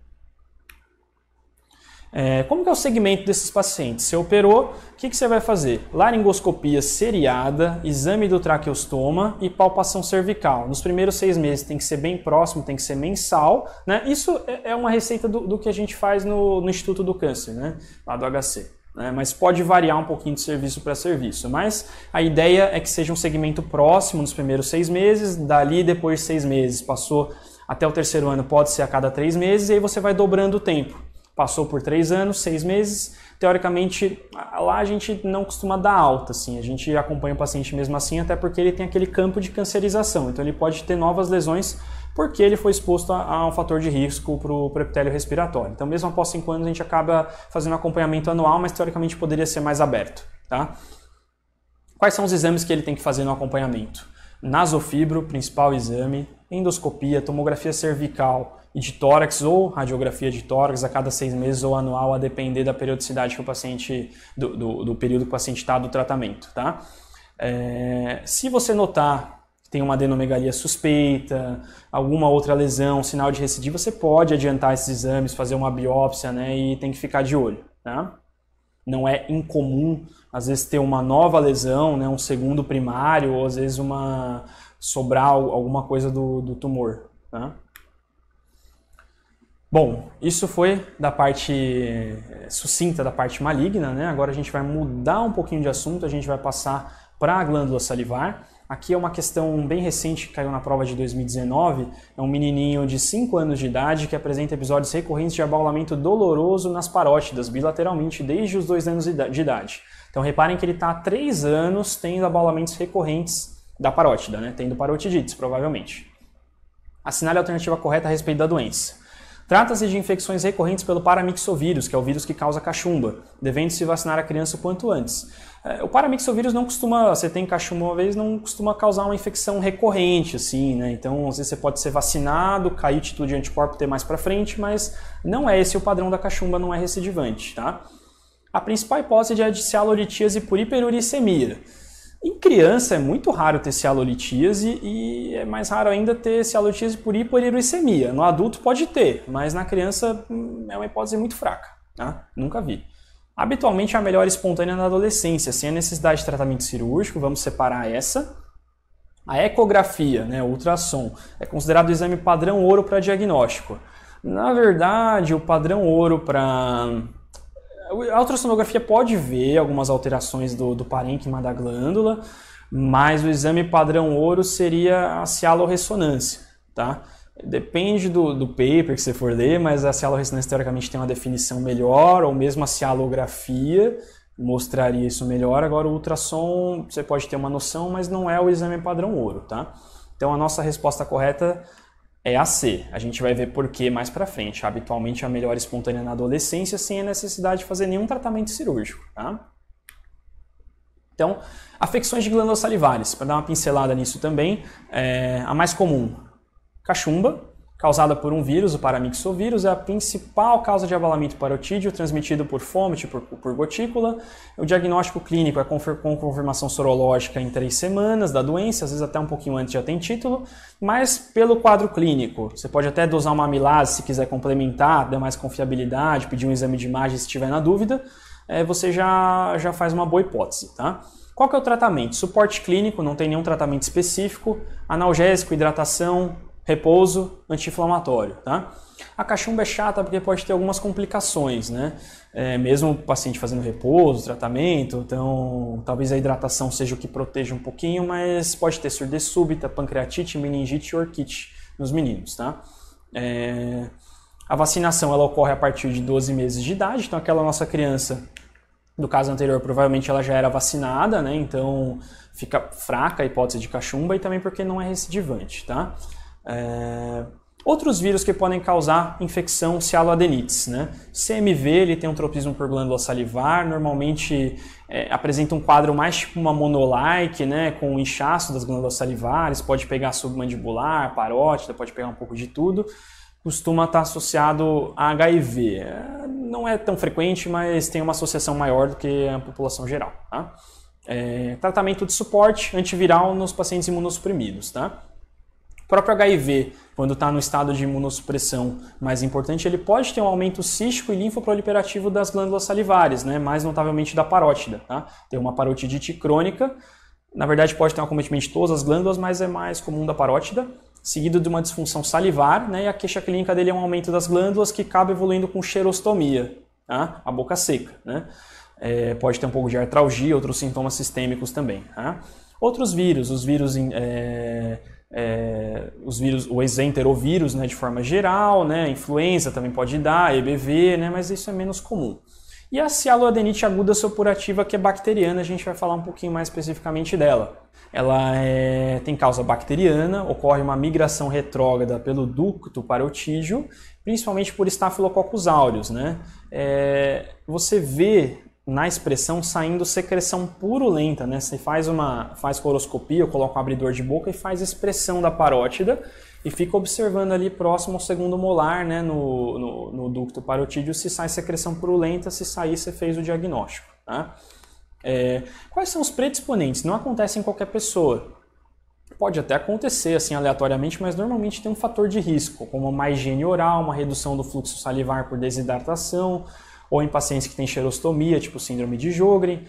Como que é o segmento desses pacientes? Você operou, o que você vai fazer? Laringoscopia seriada, exame do traqueostoma e palpação cervical. Nos primeiros 6 meses tem que ser bem próximo, tem que ser mensal, né? Isso é uma receita do que a gente faz no Instituto do Câncer, né? Lá do HC. Né? Mas pode variar um pouquinho de serviço para serviço. Mas a ideia é que seja um segmento próximo nos primeiros 6 meses, dali depois de 6 meses, passou até o 3º ano, pode ser a cada 3 meses, e aí você vai dobrando o tempo. passou por 3 anos, 6 meses, teoricamente lá a gente não costuma dar alta, assim, a gente acompanha o paciente mesmo assim, até porque ele tem aquele campo de cancerização, então ele pode ter novas lesões porque ele foi exposto a um fator de risco para o epitélio respiratório. Então mesmo após 5 anos a gente acaba fazendo acompanhamento anual, mas teoricamente poderia ser mais aberto, tá? Quais são os exames que ele tem que fazer no acompanhamento? Nasofibro, principal exame, endoscopia, tomografia cervical e de tórax ou radiografia de tórax a cada 6 meses ou anual, a depender da periodicidade que o paciente, do período que o paciente está do tratamento, tá? Se você notar que tem uma adenomegalia suspeita, alguma outra lesão, sinal de recidiva, você pode adiantar esses exames, fazer uma biópsia, né, e tem que ficar de olho, tá? Não é incomum, às vezes, ter uma nova lesão, né, um segundo primário, ou às vezes sobrar alguma coisa do tumor. Tá? Bom, isso foi da parte sucinta da parte maligna, né? Agora a gente vai mudar um pouquinho de assunto, a gente vai passar para a glândula salivar. Aqui é uma questão bem recente que caiu na prova de 2019, é um menininho de 5 anos de idade que apresenta episódios recorrentes de abaulamento doloroso nas parótidas, bilateralmente, desde os 2 anos de idade. Então reparem que ele está há 3 anos tendo abaulamentos recorrentes da parótida, né? Tendo parotidites, provavelmente. Assinale a alternativa correta a respeito da doença. Trata-se de infecções recorrentes pelo paramyxovírus, que é o vírus que causa cachumba, devendo-se vacinar a criança o quanto antes. O paramyxovírus não costuma, você tem cachumba uma vez, não costuma causar uma infecção recorrente, assim, né? Então, às vezes você pode ser vacinado, cair título de anticorpo, ter mais pra frente, mas não é esse o padrão da cachumba, não é recidivante, tá? A principal hipótese é de cialolitíase por hiperuricemia. Em criança é muito raro ter cialolitíase e é mais raro ainda ter cialolitíase por hiperuricemia. No adulto pode ter, mas na criança é uma hipótese muito fraca, tá? Nunca vi. Habitualmente a melhor espontânea na adolescência, sem a necessidade de tratamento cirúrgico, vamos separar essa. A ecografia, né, o ultrassom, é considerado o exame padrão ouro para diagnóstico. Na verdade, o padrão ouro para... A ultrassonografia pode ver algumas alterações do parênquima da glândula, mas o exame padrão ouro seria a cialorressonância, tá? Depende do paper que você for ler, mas a cialorressonância teoricamente tem uma definição melhor, ou mesmo a cialografia mostraria isso melhor. Agora o ultrassom você pode ter uma noção, mas não é o exame padrão ouro, tá? Então a nossa resposta correta é a C. A gente vai ver por que mais pra frente. Habitualmente a melhor espontânea na adolescência, sem a necessidade de fazer nenhum tratamento cirúrgico, tá? Então, afecções de glândulas salivares, para dar uma pincelada nisso também, a mais comum, cachumba, causada por um vírus, o paramyxovírus, é a principal causa de abalamento parotídeo, transmitido por fômite, por gotícula. O diagnóstico clínico é com confirmação sorológica em 3 semanas da doença, às vezes até um pouquinho antes já tem título, mas pelo quadro clínico, você pode até dosar uma amilase se quiser complementar, dar mais confiabilidade, pedir um exame de imagem se estiver na dúvida, você já faz uma boa hipótese, tá? Qual que é o tratamento? Suporte clínico, não tem nenhum tratamento específico, analgésico, hidratação, repouso, anti-inflamatório, tá? A cachumba é chata porque pode ter algumas complicações, né? Mesmo o paciente fazendo repouso, tratamento, então talvez a hidratação seja o que proteja um pouquinho, mas pode ter surdez súbita, pancreatite, meningite e orquite nos meninos, tá? A vacinação ela ocorre a partir de 12 meses de idade, então aquela nossa criança, do caso anterior, provavelmente ela já era vacinada, né? Então fica fraca a hipótese de cachumba e também porque não é recidivante, tá? Outros vírus que podem causar infecção cialoadenites, né? CMV, ele tem um tropismo por glândula salivar, normalmente apresenta um quadro mais tipo uma monolike, né? Com inchaço das glândulas salivares, pode pegar submandibular, parótida, pode pegar um pouco de tudo. Costuma estar associado a HIV. Não é tão frequente, mas tem uma associação maior do que a população geral, tá? Tratamento de suporte antiviral nos pacientes imunossuprimidos, tá? O próprio HIV, quando está no estado de imunossupressão mais importante, ele pode ter um aumento cístico e linfoproliferativo das glândulas salivares, né? Mais notavelmente da parótida, tá? Tem uma parotidite crônica, na verdade pode ter um acometimento de todas as glândulas, mas é mais comum da parótida, seguido de uma disfunção salivar, né? E a queixa clínica dele é um aumento das glândulas que acaba evoluindo com xerostomia, tá? A boca seca, né? Pode ter um pouco de artralgia, outros sintomas sistêmicos também, tá? Outros vírus, os vírus o exenterovírus, né, de forma geral, né, influenza também pode dar, EBV, né, mas isso é menos comum. E a cialoadenite aguda supurativa, que é bacteriana, a gente vai falar um pouquinho mais especificamente dela. Ela tem causa bacteriana, ocorre uma migração retrógrada pelo ducto parotídeo, principalmente por Staphylococcus aureus, né? Você vê na expressão saindo secreção purulenta, né? Você faz coroscopia, coloca um abridor de boca e faz expressão da parótida e fica observando ali próximo ao segundo molar, né? No ducto parotídeo, se sai secreção purulenta, se sair, você fez o diagnóstico, tá? Quais são os predisponentes? Não acontece em qualquer pessoa. Pode até acontecer assim aleatoriamente, mas normalmente tem um fator de risco, como uma higiene oral, uma redução do fluxo salivar por desidratação, ou em pacientes que têm xerostomia, tipo síndrome de Sjögren,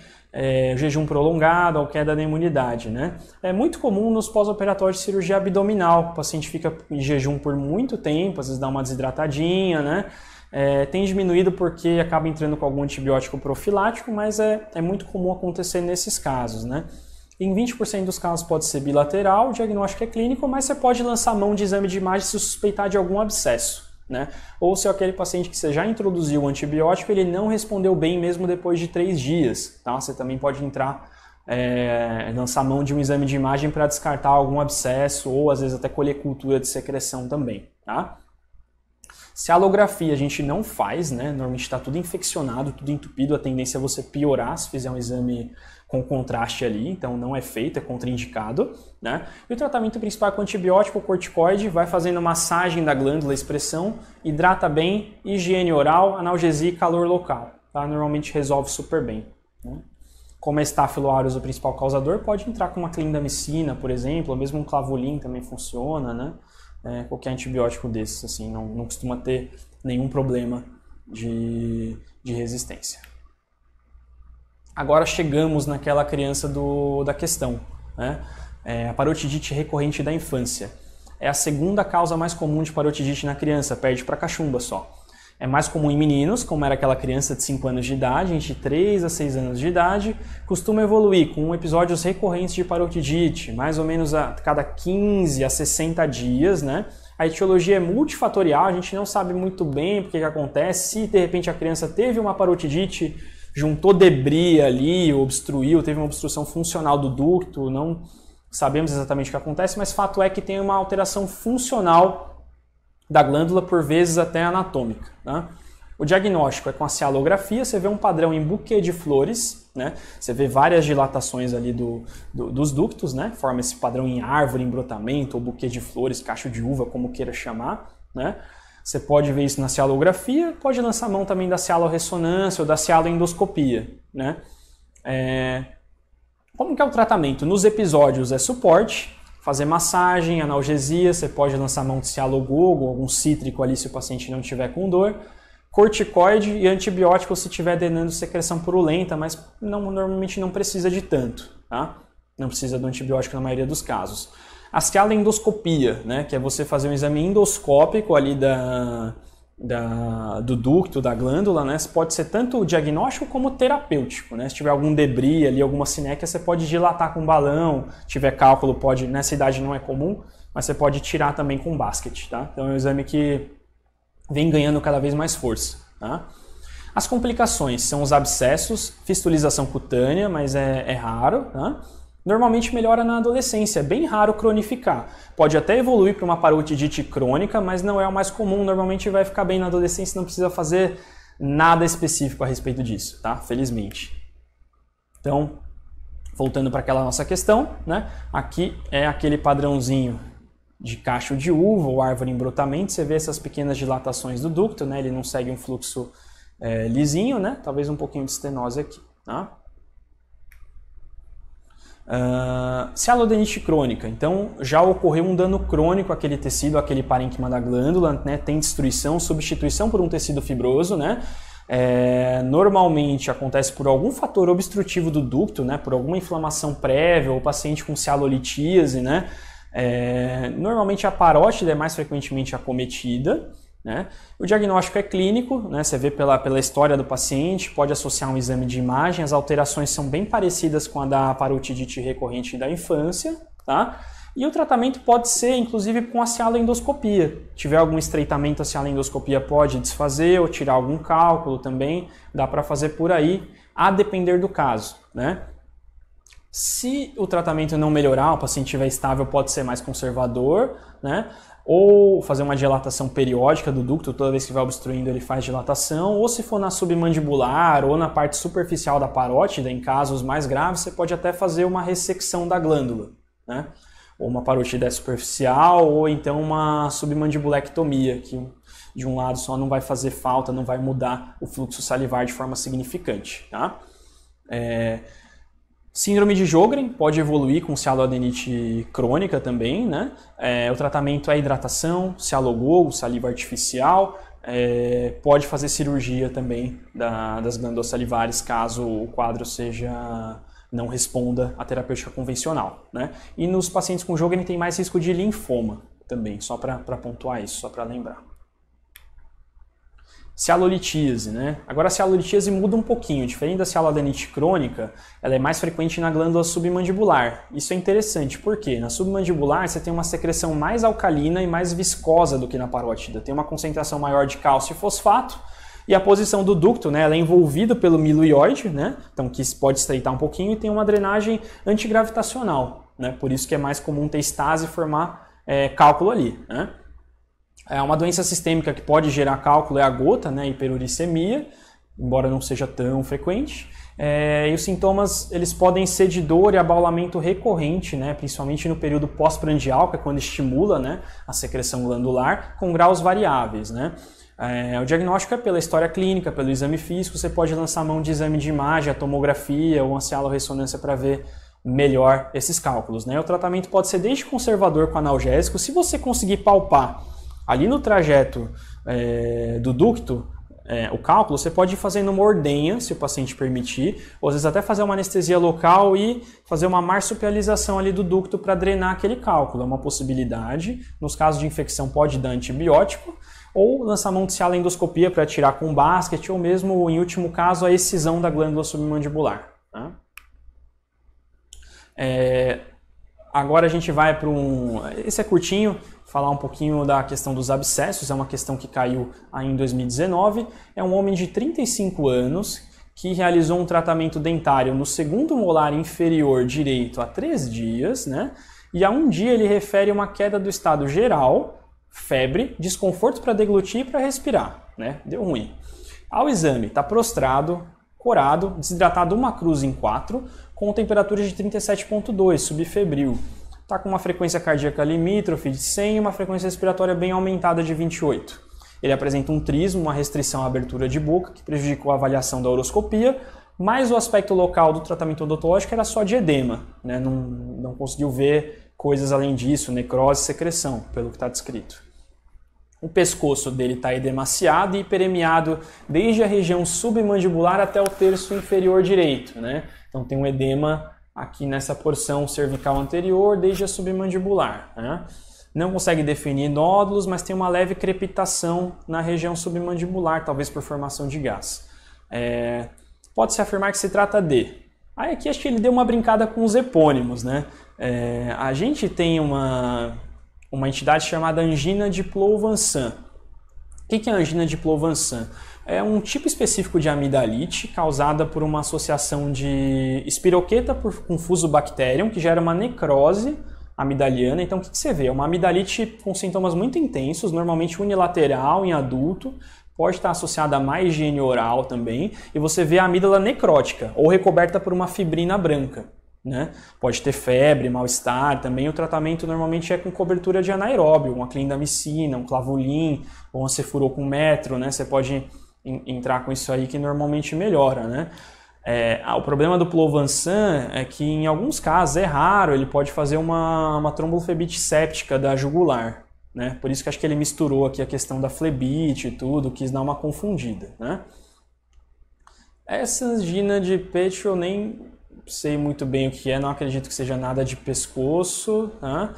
jejum prolongado ou queda da imunidade, né? É muito comum nos pós-operatórios de cirurgia abdominal, o paciente fica em jejum por muito tempo, às vezes dá uma desidratadinha, né? Tem diminuído porque acaba entrando com algum antibiótico profilático, mas é muito comum acontecer nesses casos, né? Em 20% dos casos pode ser bilateral, o diagnóstico é clínico, mas você pode lançar mão de exame de imagem se suspeitar de algum abscesso, né? Ou se é aquele paciente que você já introduziu o antibiótico, ele não respondeu bem mesmo depois de 3 dias, tá? Você também pode lançar mão de um exame de imagem para descartar algum abscesso ou às vezes até colher cultura de secreção também, tá? Cialografia a gente não faz, né? Normalmente está tudo infeccionado, tudo entupido, a tendência é você piorar se fizer um exame com contraste ali, então não é feito, é contraindicado, né? E o tratamento principal é com antibiótico, corticoide, vai fazendo massagem da glândula, expressão, hidrata bem, higiene oral, analgesia e calor local, tá? Normalmente resolve super bem, né? Como é Staphylo aureus o principal causador, pode entrar com uma clindamicina, por exemplo, ou mesmo um clavolin também funciona, né? Qualquer antibiótico desses, assim, não costuma ter nenhum problema de resistência. Agora chegamos naquela criança da questão, né? A parotidite recorrente da infância. É a segunda causa mais comum de parotidite na criança, perde para cachumba só. É mais comum em meninos, como era aquela criança de 5 anos de idade, entre 3 a 6 anos de idade, costuma evoluir com episódios recorrentes de parotidite, mais ou menos a cada 15 a 60 dias, né? A etiologia é multifatorial, a gente não sabe muito bem o que acontece, se de repente a criança teve uma parotidite, juntou debris ali, obstruiu, teve uma obstrução funcional do ducto, não sabemos exatamente o que acontece, mas fato é que tem uma alteração funcional da glândula, por vezes até anatômica, tá? O diagnóstico é com a cialografia, você vê um padrão em buquê de flores, né? Você vê várias dilatações ali dos ductos, né? Forma esse padrão em árvore, em brotamento, ou buquê de flores, cacho de uva, como queira chamar, né? Você pode ver isso na cialografia, pode lançar mão também da cialorressonância ou da cialoendoscopia, né? Como que é o tratamento? Nos episódios é suporte, fazer massagem, analgesia, você pode lançar mão de cialogogo, algum cítrico ali se o paciente não tiver com dor, corticoide e antibiótico se estiver drenando secreção purulenta, mas normalmente não precisa de tanto, tá? Não precisa do antibiótico na maioria dos casos. A cialoendoscopia, né, que é você fazer um exame endoscópico ali do ducto, da glândula, né, pode ser tanto diagnóstico como terapêutico, né? Se tiver algum debris ali, alguma sinéquia, você pode dilatar com balão, se tiver cálculo, pode, nessa idade não é comum, mas você pode tirar também com basket, tá? Então é um exame que vem ganhando cada vez mais força, tá? As complicações são os abscessos, fistulização cutânea, mas é raro, tá? Normalmente melhora na adolescência, é bem raro cronificar. Pode até evoluir para uma parotidite crônica, mas não é o mais comum, normalmente vai ficar bem na adolescência, não precisa fazer nada específico a respeito disso, tá? Felizmente. Então, voltando para aquela nossa questão, né? Aqui é aquele padrãozinho de cacho de uva ou árvore em brotamento, você vê essas pequenas dilatações do ducto, né? Ele não segue um fluxo lisinho, né? Talvez um pouquinho de estenose aqui, tá? Cialodenite crônica, então já ocorreu um dano crônico àquele tecido, àquele parênquima da glândula, né? Tem destruição, substituição por um tecido fibroso, né? Normalmente acontece por algum fator obstrutivo do ducto, né? Por alguma inflamação prévia ou paciente com cialolitíase, né? Normalmente a parótida é mais frequentemente acometida, né? O diagnóstico é clínico, né? Você vê pela história do paciente, pode associar um exame de imagem, as alterações são bem parecidas com a da parotidite recorrente da infância, tá? E o tratamento pode ser, inclusive, com a cialoendoscopia. Se tiver algum estreitamento, a cialoendoscopia pode desfazer ou tirar algum cálculo também. Dá para fazer por aí, a depender do caso, né? Se o tratamento não melhorar, o paciente estiver estável, pode ser mais conservador, né? Ou fazer uma dilatação periódica do ducto, toda vez que vai obstruindo ele faz dilatação, ou se for na submandibular ou na parte superficial da parótida, em casos mais graves, você pode até fazer uma ressecção da glândula, né? Ou uma parotidite superficial, ou então uma submandibulectomia, que de um lado só não vai fazer falta, não vai mudar o fluxo salivar de forma significante, tá? Síndrome de Sjögren pode evoluir com cialoadenite crônica também, né? O tratamento é hidratação, cialogol, saliva artificial, pode fazer cirurgia também das glândulas salivares caso o quadro não responda à terapêutica convencional, né? E nos pacientes com Sjögren tem mais risco de linfoma também, só para pontuar isso, só para lembrar. Cialolitíase, né? Agora a cialolitíase muda um pouquinho, diferente da cialoadenite crônica, ela é mais frequente na glândula submandibular. Isso é interessante, porque na submandibular você tem uma secreção mais alcalina e mais viscosa do que na parótida, tem uma concentração maior de cálcio e fosfato, e a posição do ducto, né, ela é envolvida pelo miloioide, né? Então que pode estreitar um pouquinho, e tem uma drenagem antigravitacional, né? Por isso que é mais comum ter estase e formar cálculo ali, né? Uma doença sistêmica que pode gerar cálculo é a gota, né, hiperuricemia, embora não seja tão frequente. E os sintomas eles podem ser de dor e abaulamento recorrente, né, principalmente no período pós-prandial, que é quando estimula, né, a secreção glandular, com graus variáveis, né. O diagnóstico é pela história clínica, pelo exame físico, você pode lançar mão de exame de imagem, a tomografia ou uma cialorressonância para ver melhor esses cálculos, né. O tratamento pode ser desde conservador com analgésico, se você conseguir palpar ali no trajeto do ducto, o cálculo, você pode ir fazendo uma ordenha, se o paciente permitir, ou às vezes até fazer uma anestesia local e fazer uma marsupialização ali do ducto para drenar aquele cálculo. É uma possibilidade. Nos casos de infecção pode dar antibiótico, ou lançar mão de cialoendoscopia para tirar com basquete, ou mesmo, em último caso, a excisão da glândula submandibular. Tá? Agora a gente vai para esse é curtinho, falar um pouquinho da questão dos abscessos, é uma questão que caiu aí em 2019. É um homem de 35 anos que realizou um tratamento dentário no segundo molar inferior direito há 3 dias, né? E há 1 dia ele refere uma queda do estado geral, febre, desconforto para deglutir e para respirar, né? Deu ruim. Ao exame, está prostrado, corado, desidratado 1 cruz em 4, com temperatura de 37,2, subfebril. Está com uma frequência cardíaca limítrofe de 100 e uma frequência respiratória bem aumentada de 28. Ele apresenta um trismo, uma restrição à abertura de boca, que prejudicou a avaliação da uroscopia, mas o aspecto local do tratamento odontológico era só de edema, né? Não conseguiu ver coisas além disso, necrose e secreção, pelo que está descrito. O pescoço dele está edemaciado e hiperemiado desde a região submandibular até o terço inferior direito, né? Então tem um edema aqui nessa porção cervical anterior, desde a submandibular, né? Não consegue definir nódulos, mas tem uma leve crepitação na região submandibular, talvez por formação de gás. Pode-se afirmar que se trata de... Aí aqui acho que ele deu uma brincada com os epônimos, né? A gente tem uma entidade chamada angina diplou-Vansan. O que é a angina diplou-Vansan? É um tipo específico de amidalite causada por uma associação de espiroqueta com Fusobacterium, que gera uma necrose amidaliana. Então o que você vê? É uma amidalite com sintomas muito intensos, normalmente unilateral em adulto, pode estar associada a má higiene oral também, e você vê a amígdala necrótica ou recoberta por uma fibrina branca, né? Pode ter febre, mal-estar também. O tratamento normalmente é com cobertura de anaeróbio, uma clindamicina, um clavulin ou um cefurol com metro, né? Você pode entrar com isso aí que normalmente melhora, né? O problema do Plovansan é que em alguns casos é raro, ele pode fazer uma tromboflebite séptica da jugular, né? Por isso que acho que ele misturou aqui a questão da flebite e tudo, quis dar uma confundida, né? Essa angina de pecho eu nem sei muito bem o que é, não acredito que seja nada de pescoço, né?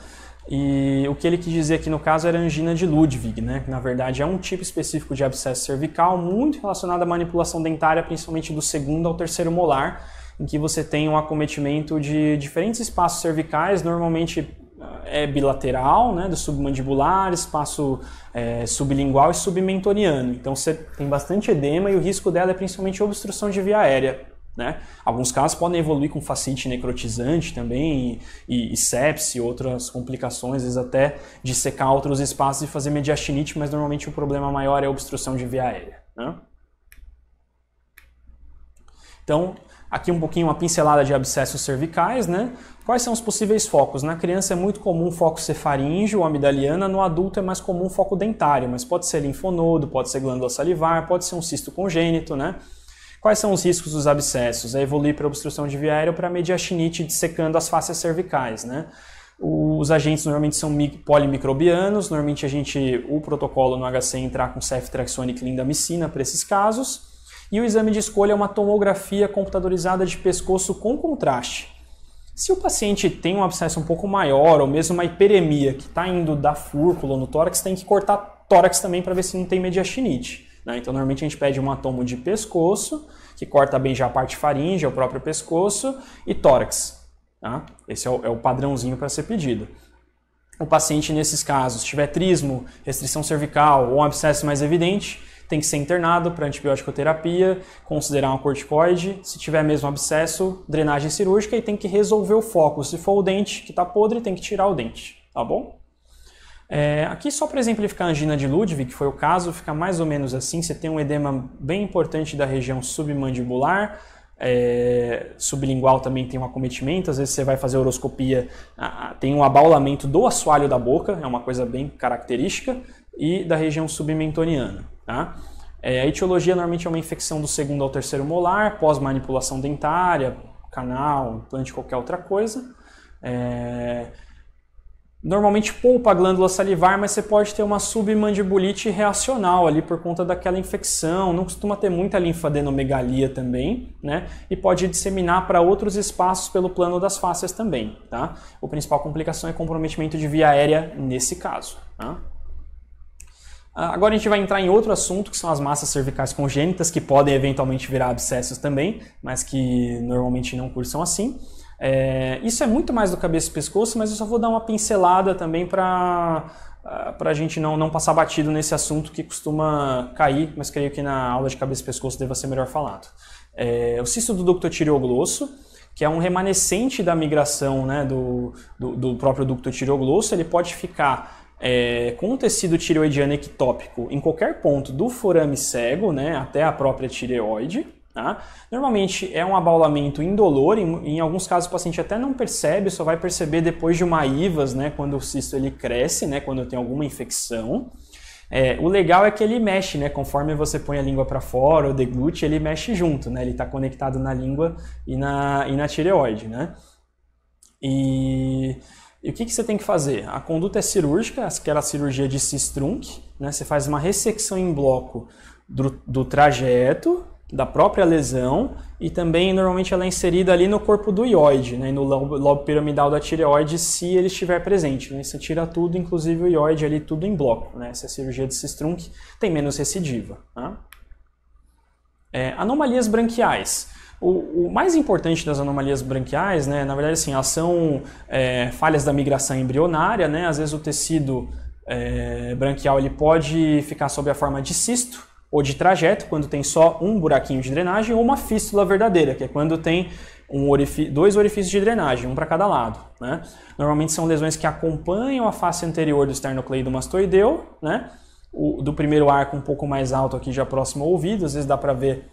E o que ele quis dizer aqui no caso era angina de Ludwig, né? Que na verdade é um tipo específico de abscesso cervical muito relacionado à manipulação dentária, principalmente do 2º ao 3º molar, em que você tem um acometimento de diferentes espaços cervicais, normalmente é bilateral, né, do submandibular, espaço sublingual e submentoniano. Então você tem bastante edema e o risco dela é principalmente obstrução de via aérea. Né? Alguns casos podem evoluir com fascite necrotizante também e sepse e outras complicações, às vezes até dissecar outros espaços e fazer mediastinite, mas normalmente o problema maior é a obstrução de via aérea. Né? Então, aqui um pouquinho uma pincelada de abscessos cervicais, né? Quais são os possíveis focos? Na criança é muito comum foco cefaríngeo ou amidaliana, no adulto é mais comum foco dentário, mas pode ser linfonodo, pode ser glândula salivar, pode ser um cisto congênito, né? Quais são os riscos dos abscessos? É evoluir para obstrução de via aérea ou para mediastinite dissecando as fáscias cervicais, né? Os agentes normalmente são polimicrobianos, normalmente o protocolo no HC é entrar com ceftriaxona e clindamicina para esses casos, e o exame de escolha é uma tomografia computadorizada de pescoço com contraste. Se o paciente tem um abscesso um pouco maior, ou mesmo uma hiperemia que está indo da fúrcula ou no tórax, tem que cortar tórax também para ver se não tem mediastinite. Então, normalmente a gente pede um tomo de pescoço, que corta bem já a parte faríngea, o próprio pescoço, e tórax. Tá? Esse é o padrãozinho para ser pedido. O paciente, nesses casos, se tiver trismo, restrição cervical ou um abscesso mais evidente, tem que ser internado para antibiótico terapia, considerar um corticoide. Se tiver mesmo abscesso, drenagem cirúrgica e tem que resolver o foco. Se for o dente que está podre, tem que tirar o dente. Tá bom? Aqui só para exemplificar a angina de Ludwig, que foi o caso, fica mais ou menos assim, você tem um edema bem importante da região submandibular, sublingual também tem um acometimento, às vezes você vai fazer uroscopia, tem um abaulamento do assoalho da boca, é uma coisa bem característica, e da região submentoniana. Tá? A etiologia normalmente é uma infecção do segundo ao terceiro molar, pós-manipulação dentária, canal, implante, qualquer outra coisa. Normalmente poupa a glândula salivar, mas você pode ter uma submandibulite reacional ali por conta daquela infecção. Não costuma ter muita linfadenomegalia também, né? E pode disseminar para outros espaços pelo plano das fáscias também, tá? A principal complicação é comprometimento de via aérea nesse caso, tá? Agora a gente vai entrar em outro assunto, que são as massas cervicais congênitas, que podem eventualmente virar abscessos também, mas que normalmente não cursam assim. Isso é muito mais do cabeça e pescoço, mas eu só vou dar uma pincelada também para a gente não passar batido nesse assunto que costuma cair, mas creio que na aula de cabeça e pescoço deva ser melhor falado. O cisto do ducto tireoglosso, que é um remanescente da migração, né, do próprio ducto tireoglosso, ele pode ficar com o tecido tireoidiano ectópico em qualquer ponto do forame cego, né, até a própria tireoide. Tá? Normalmente é um abaulamento indolor, em alguns casos o paciente até não percebe, só vai perceber depois de uma IVAS, né, quando o cisto ele cresce, né, quando tem alguma infecção. O legal é que ele mexe, né, conforme você põe a língua para fora ou deglute, ele mexe junto, né, ele está conectado na língua e na tireoide. Né? E o que você tem que fazer? A conduta é cirúrgica, aquela cirurgia de Sistrunk, né, você faz uma ressecção em bloco do trajeto, da própria lesão, e também normalmente ela é inserida ali no corpo do ióide, né, no lobo piramidal da tireoide, se ele estiver presente. Né, você tira tudo, inclusive o ióide ali, tudo em bloco. Né, essa cirurgia de Sistrunk tem menos recidiva. Tá? Anomalias branquiais. O mais importante das anomalias branquiais, né, na verdade, assim, elas são falhas da migração embrionária. Né, às vezes o tecido branquial ele pode ficar sob a forma de cisto, ou de trajeto, quando tem só um buraquinho de drenagem, ou uma fístula verdadeira, que é quando tem dois orifícios de drenagem, um para cada lado. Né? Normalmente são lesões que acompanham a face anterior do esternocleidomastoideu, né? Do primeiro arco um pouco mais alto aqui já próximo ao ouvido, às vezes dá para ver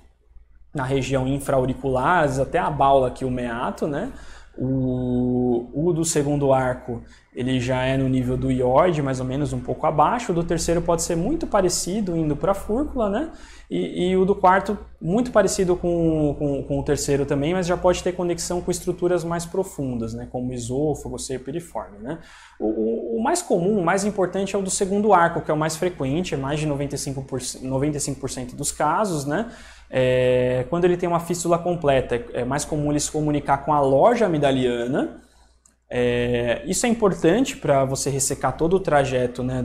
na região infraauricular, às vezes até a baula aqui, o meato, né? O do segundo arco ele já é no nível do ióide, mais ou menos um pouco abaixo. O do terceiro pode ser muito parecido, indo para a fúrcula, né? E o do quarto muito parecido com o terceiro também, mas já pode ter conexão com estruturas mais profundas, né? Como o esôfago, seio piriforme, né? O mais comum, o mais importante é o do segundo arco, que é o mais frequente, é mais de 95% dos casos, né? Quando ele tem uma fístula completa, é mais comum ele se comunicar com a loja amidaliana. Isso é importante para você ressecar todo o trajeto, né,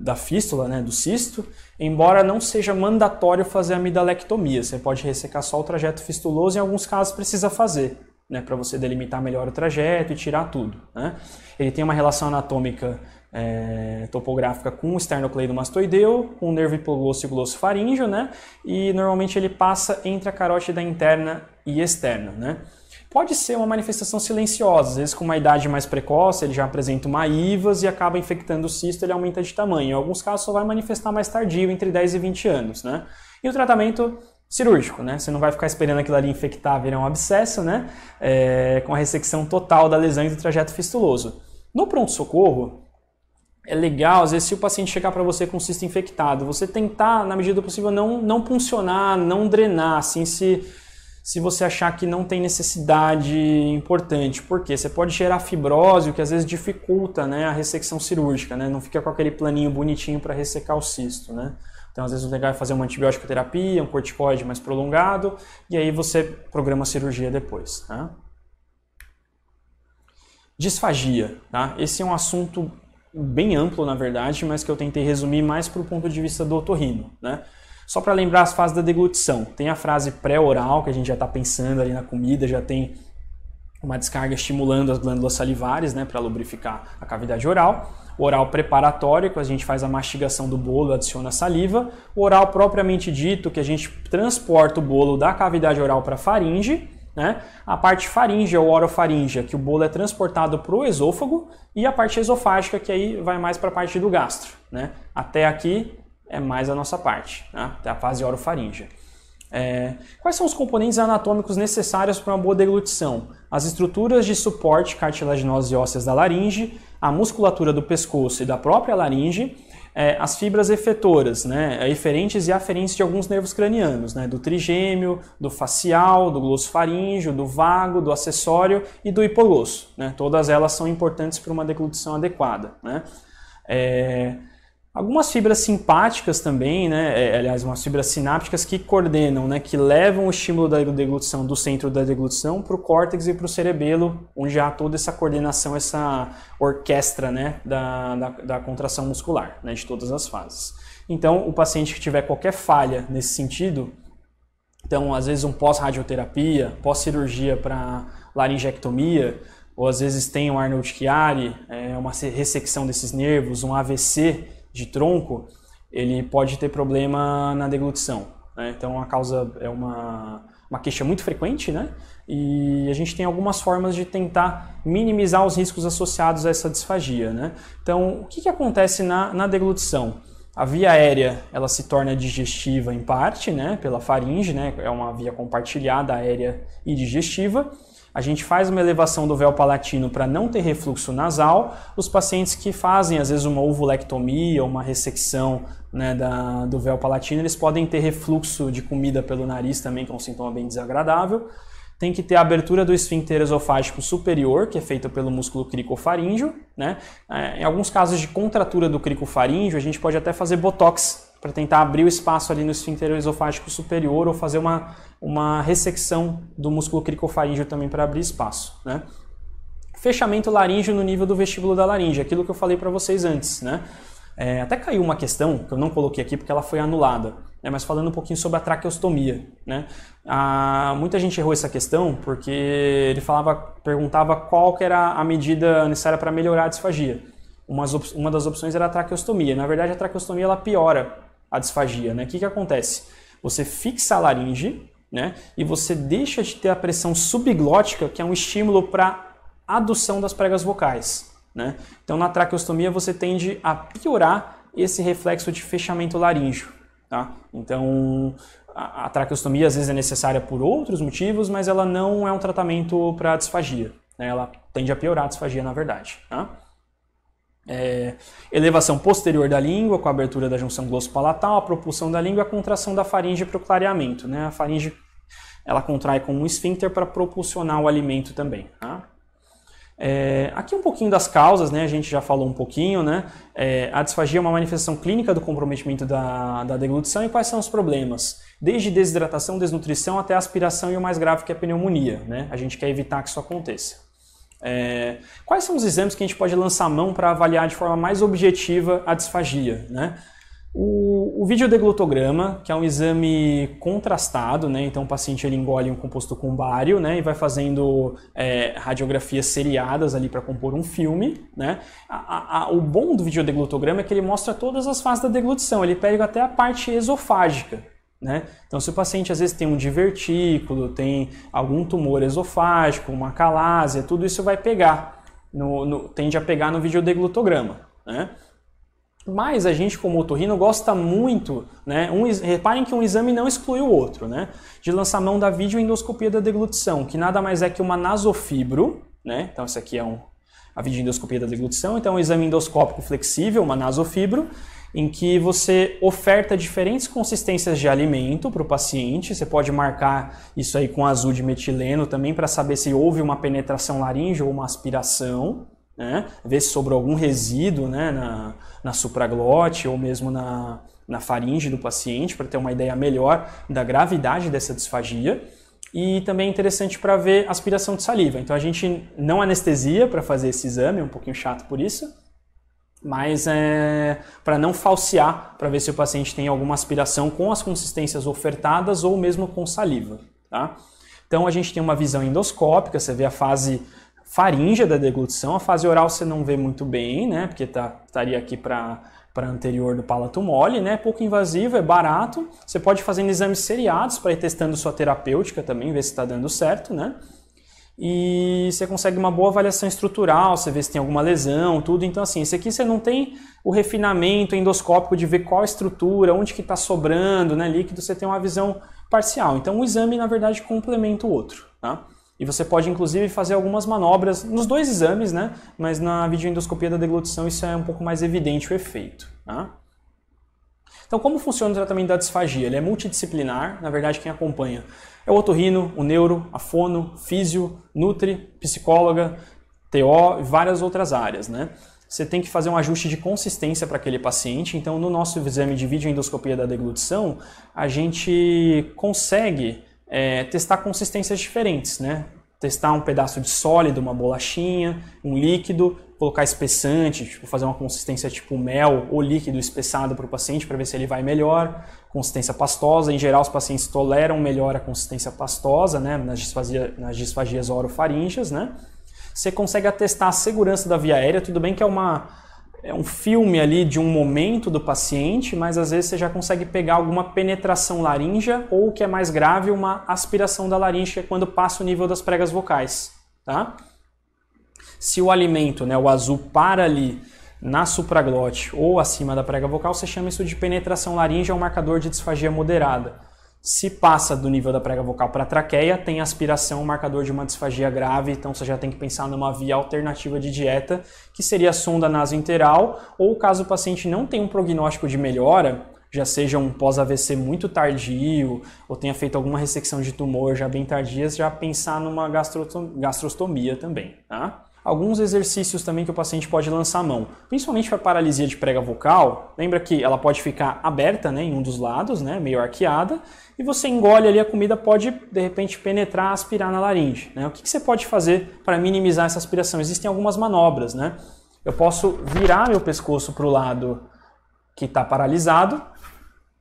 da fístula, né, do cisto, embora não seja mandatório fazer a amidalectomia. Você pode ressecar só o trajeto fistuloso, em alguns casos precisa fazer. né, para você delimitar melhor o trajeto e tirar tudo, né? Ele tem uma relação anatômica topográfica com o esternocleidomastoideu, com o nervo hipoglosso e glossofaríngeo, né? E normalmente ele passa entre a carótida interna e externa, né? Pode ser uma manifestação silenciosa, às vezes com uma idade mais precoce ele já apresenta uma IVAS e acaba infectando o cisto, ele aumenta de tamanho. Em alguns casos só vai manifestar mais tardio, entre 10 e 20 anos, né? E o tratamento cirúrgico, né? Você não vai ficar esperando aquilo ali infectar, virar um abscesso, né? Com a ressecção total da lesão e do trajeto fistuloso. No pronto-socorro, é legal, às vezes, se o paciente chegar para você com cisto infectado, você tentar, na medida do possível, não puncionar, não drenar, assim, se você achar que não tem necessidade importante. Por quê? Você pode gerar fibrose, o que às vezes dificulta, né, a ressecção cirúrgica, né? Não fica com aquele planinho bonitinho para ressecar o cisto, né? Então, às vezes, o legal é fazer uma antibiótico terapia, um corticoide mais prolongado, e aí você programa a cirurgia depois, tá? Disfagia, tá? Esse é um assunto bem amplo, na verdade, mas que eu tentei resumir mais para o ponto de vista do otorrino, né? Só para lembrar as fases da deglutição. Tem a fase pré-oral, que a gente já está pensando ali na comida, já tem uma descarga estimulando as glândulas salivares, né, para lubrificar a cavidade oral. O oral preparatório, que a gente faz a mastigação do bolo, adiciona saliva. O oral propriamente dito, que a gente transporta o bolo da cavidade oral para a faringe, né? A parte faríngea ou orofaríngea, que o bolo é transportado para o esôfago, e a parte esofágica, que aí vai mais para a parte do gastro, né? Até aqui é mais a nossa parte, né? Até a fase orofaríngea. Quais são os componentes anatômicos necessários para uma boa deglutição? As estruturas de suporte cartilaginosas e ósseas da laringe, a musculatura do pescoço e da própria laringe, as fibras efetoras, né, eferentes e aferentes de alguns nervos cranianos, né, do trigêmeo, do facial, do glossofaríngeo, do vago, do acessório e do hipoglosso, né? Todas elas são importantes para uma deglutição adequada, né? Algumas fibras simpáticas também, né, aliás, umas fibras sinápticas que coordenam, né, que levam o estímulo da deglutição do centro da deglutição para o córtex e para o cerebelo, onde há toda essa coordenação, essa orquestra, né, da contração muscular, né, de todas as fases. Então, o paciente que tiver qualquer falha nesse sentido, então, às vezes um pós-radioterapia, pós-cirurgia para laringectomia, ou às vezes tem um Arnold-Chiari, uma ressecção desses nervos, um AVC, de tronco, ele pode ter problema na deglutição, né? Então a causa é uma queixa muito frequente, né? E a gente tem algumas formas de tentar minimizar os riscos associados a essa disfagia, né? Então, o que acontece na deglutição? A via aérea, ela se torna digestiva em parte, né? Pela faringe, né? É uma via compartilhada aérea e digestiva. A gente faz uma elevação do véu palatino para não ter refluxo nasal. Os pacientes que fazem, às vezes, uma ovulectomia ou uma ressecção, né, do véu palatino, eles podem ter refluxo de comida pelo nariz também, que é um sintoma bem desagradável. Tem que ter a abertura do esfíncter esofágico superior, que é feita pelo músculo cricofaríngeo, né? Em alguns casos de contratura do cricofaríngeo, a gente pode até fazer botox para tentar abrir o espaço ali no esfíncter esofágico superior ou fazer uma ressecção do músculo cricofaríngeo também para abrir espaço, né? Fechamento laríngeo no nível do vestíbulo da laringe, aquilo que eu falei para vocês antes, né? Até caiu uma questão que eu não coloquei aqui porque ela foi anulada, né? Mas falando um pouquinho sobre a traqueostomia, né? Muita gente errou essa questão porque ele perguntava qual que era a medida necessária para melhorar a disfagia. Uma das opções era a traqueostomia. Na verdade, a traqueostomia ela piora a disfagia, né? O que acontece? Você fixa a laringe, né? E você deixa de ter a pressão subglótica, que é um estímulo para adução das pregas vocais, né? Então, na traqueostomia, você tende a piorar esse reflexo de fechamento laríngeo, tá? Então, a traqueostomia às vezes é necessária por outros motivos, mas ela não é um tratamento para disfagia, né? Ela tende a piorar a disfagia, na verdade, tá? Elevação posterior da língua, com a abertura da junção glossopalatal, a propulsão da língua e a contração da faringe para o clareamento, né? A faringe ela contrai como um esfíncter para propulsionar o alimento também, tá? Aqui um pouquinho das causas, né? A gente já falou um pouquinho, né? A disfagia é uma manifestação clínica do comprometimento da deglutição. E quais são os problemas? Desde desidratação, desnutrição até aspiração e o mais grave que é a pneumonia, né? A gente quer evitar que isso aconteça. Quais são os exames que a gente pode lançar a mão para avaliar de forma mais objetiva a disfagia, né? O videodeglutograma, que é um exame contrastado, né? Então o paciente ele engole um composto cumbário, né? E vai fazendo radiografias seriadas ali para compor um filme, né? O bom do videodeglutograma é que ele mostra todas as fases da deglutição, ele pega até a parte esofágica, né? Então se o paciente às vezes tem um divertículo, tem algum tumor esofágico, uma calásia, tudo isso vai pegar, tende a pegar no videodeglutograma, né? Mas a gente, como otorrino, gosta muito, né? Reparem que um exame não exclui o outro, né? De lançar mão da videoendoscopia da deglutição, que nada mais é que uma nasofibro, né? Então, essa aqui é a videoendoscopia da deglutição. Então, é um exame endoscópico flexível, uma nasofibro, em que você oferta diferentes consistências de alimento para o paciente. Você pode marcar isso aí com azul de metileno também para saber se houve uma penetração laríngea ou uma aspiração, né? Ver se sobrou algum resíduo, né, na supraglote ou mesmo na faringe do paciente, para ter uma ideia melhor da gravidade dessa disfagia. E também é interessante para ver aspiração de saliva. Então a gente não anestesia para fazer esse exame, é um pouquinho chato por isso, mas para não falsear, para ver se o paciente tem alguma aspiração com as consistências ofertadas ou mesmo com saliva, tá? Então a gente tem uma visão endoscópica, você vê a fase faríngea da deglutição, a fase oral você não vê muito bem, né? Porque estaria aqui para anterior do palato mole, né? Pouco invasivo, é barato. Você pode fazer exames seriados para ir testando sua terapêutica também, ver se está dando certo, né? E você consegue uma boa avaliação estrutural, você vê se tem alguma lesão, tudo. Então, assim, esse aqui você não tem o refinamento endoscópico de ver qual a estrutura, onde que está sobrando, né, líquido, você tem uma visão parcial. Então, o exame, na verdade, complementa o outro, tá? E você pode, inclusive, fazer algumas manobras nos dois exames, né? Mas na videoendoscopia da deglutição isso é um pouco mais evidente o efeito, tá? Então, como funciona o tratamento da disfagia? Ele é multidisciplinar, na verdade, quem acompanha é o otorrino, o neuro, a fono, físio, nutri, psicóloga, TO e várias outras áreas, né? Você tem que fazer um ajuste de consistência para aquele paciente. Então, no nosso exame de videoendoscopia da deglutição, a gente consegue testar consistências diferentes, né? Testar um pedaço de sólido, uma bolachinha, um líquido, colocar espessante, tipo fazer uma consistência tipo mel ou líquido espessado para o paciente para ver se ele vai melhor. Consistência pastosa, em geral os pacientes toleram melhor a consistência pastosa, né? Nas disfagias orofaríngeas, né? Você consegue atestar a segurança da via aérea, tudo bem que é um filme ali de um momento do paciente, mas às vezes você já consegue pegar alguma penetração laríngea ou, o que é mais grave, uma aspiração da laringe, que é quando passa o nível das pregas vocais, tá? Se o alimento, né, o azul, para ali na supraglote ou acima da prega vocal, você chama isso de penetração laríngea, é um marcador de disfagia moderada. Se passa do nível da prega vocal para a traqueia, tem aspiração, um marcador de uma disfagia grave, então você já tem que pensar numa via alternativa de dieta, que seria a sonda nasointeral, ou caso o paciente não tenha um prognóstico de melhora, já seja um pós-AVC muito tardio, ou tenha feito alguma ressecção de tumor já bem tardia, já pensar numa gastrostomia também, tá? Alguns exercícios também que o paciente pode lançar a mão, principalmente para paralisia de prega vocal. Lembra que ela pode ficar aberta, né, em um dos lados, né, meio arqueada, e você engole ali, a comida pode de repente penetrar, aspirar na laringe, né? O que você pode fazer para minimizar essa aspiração? Existem algumas manobras, né? Eu posso virar meu pescoço para o lado que está paralisado,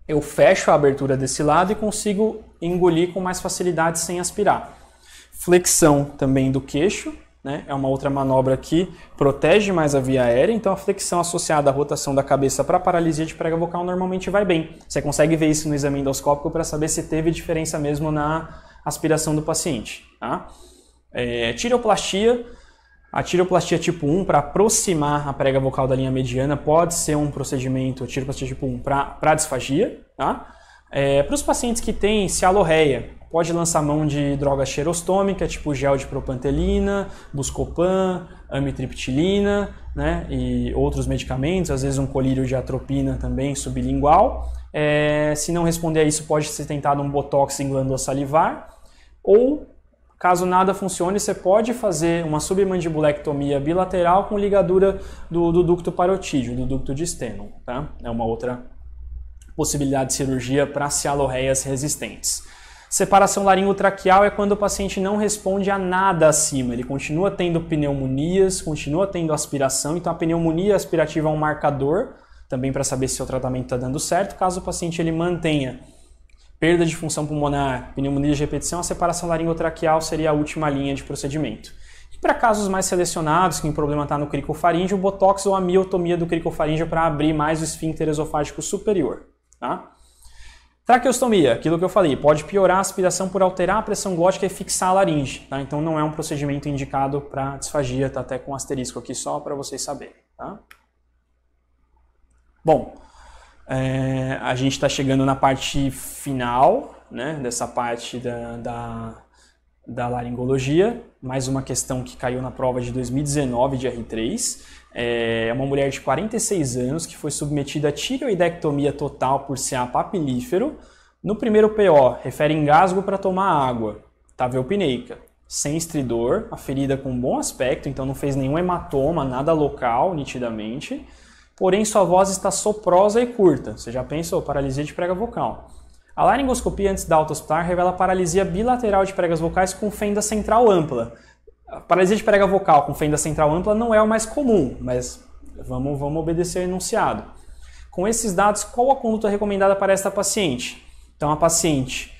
eu fecho a abertura desse lado e consigo engolir com mais facilidade sem aspirar. Flexão também do queixo, né? É uma outra manobra que protege mais a via aérea, então a flexão associada à rotação da cabeça para paralisia de prega vocal normalmente vai bem. Você consegue ver isso no exame endoscópico para saber se teve diferença mesmo na aspiração do paciente, tá? Tireoplastia. A tireoplastia tipo 1 para aproximar a prega vocal da linha mediana pode ser um procedimento, tireoplastia tipo 1 para disfagia, tá? Para os pacientes que têm cialorreia, pode lançar mão de droga xerostômica, tipo gel de propantelina, Buscopan, amitriptilina, né, e outros medicamentos, às vezes um colírio de atropina também sublingual. Se não responder a isso, pode ser tentado um botox em glândula salivar, ou, caso nada funcione, você pode fazer uma submandibulectomia bilateral com ligadura do ducto parotídeo, do ducto de Stenon, tá? É uma outra possibilidade de cirurgia para cialorreias resistentes. Separação laringotraqueal é quando o paciente não responde a nada acima, ele continua tendo pneumonias, continua tendo aspiração, então a pneumonia aspirativa é um marcador também para saber se o tratamento está dando certo. Caso o paciente ele mantenha perda de função pulmonar, pneumonia de repetição, a separação laringotraqueal seria a última linha de procedimento. E para casos mais selecionados, que o problema está no cricofaríngeo, o botox ou a miotomia do cricofaríngeo para abrir mais o esfíncter esofágico superior. Tá? Traqueostomia, aquilo que eu falei, pode piorar a aspiração por alterar a pressão glótica e fixar a laringe. Tá? Então não é um procedimento indicado para disfagia, tá até com um asterisco aqui só para vocês saberem. Tá? Bom, a gente está chegando na parte final, né, dessa parte da laringologia. Mais uma questão que caiu na prova de 2019 de R3. É uma mulher de 46 anos que foi submetida a tireoidectomia total por CA papilífero. No primeiro PO, refere engasgo para tomar água, estava eupineica, sem estridor, a ferida com bom aspecto, então não fez nenhum hematoma, nada local, nitidamente. Porém, sua voz está soprosa e curta. Você já pensou? Paralisia de prega vocal. A laringoscopia antes da alta hospitalar revela paralisia bilateral de pregas vocais com fenda central ampla. A paralisia de prega vocal com fenda central ampla não é o mais comum, mas vamos obedecer ao enunciado. Com esses dados, qual a conduta recomendada para esta paciente? Então, a paciente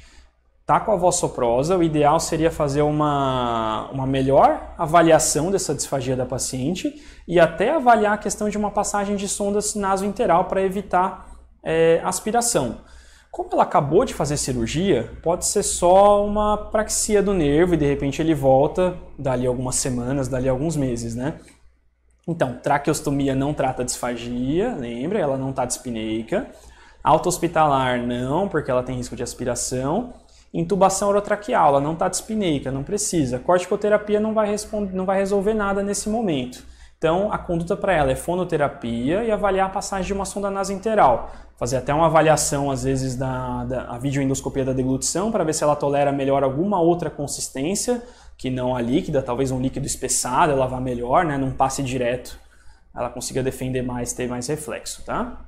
está com a voz soprosa, o ideal seria fazer uma melhor avaliação dessa disfagia da paciente e até avaliar a questão de uma passagem de sondas nasointeral para evitar aspiração. Como ela acabou de fazer cirurgia, pode ser só uma praxia do nervo e de repente ele volta dali algumas semanas, dali alguns meses, né? Então, traqueostomia não trata disfagia, lembra? Ela não está dispineica. Alta hospitalar não, porque ela tem risco de aspiração. Intubação orotraqueal, ela não está dispineica, não precisa. Corticoterapia não vai resolver nada nesse momento. Então, a conduta para ela é fonoterapia e avaliar a passagem de uma sonda nasointeral. Fazer até uma avaliação, às vezes, da videoendoscopia da deglutição para ver se ela tolera melhor alguma outra consistência, que não a líquida, talvez um líquido espessado, ela vá melhor, né? Não passe direto, ela consiga defender mais, ter mais reflexo, tá?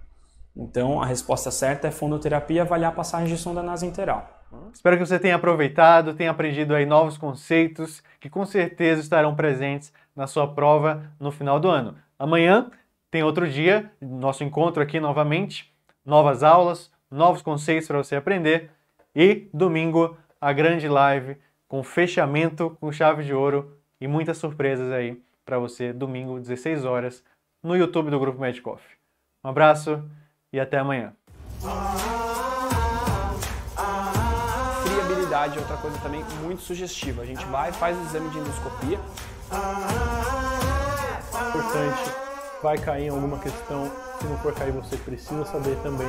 Então, a resposta certa é fonoterapia e avaliar a passagem de sonda nasointeral. Espero que você tenha aproveitado, tenha aprendido aí novos conceitos que com certeza estarão presentes na sua prova no final do ano. Amanhã tem outro dia, nosso encontro aqui novamente, novas aulas, novos conceitos para você aprender e domingo a grande live com fechamento com chave de ouro e muitas surpresas aí para você domingo 16 horas no YouTube do Grupo Medcoff. Um abraço e até amanhã. Friabilidade é outra coisa também muito sugestiva. A gente vai, faz o exame de endoscopia. Importante, vai cair em alguma questão. Se não for cair, você precisa saber também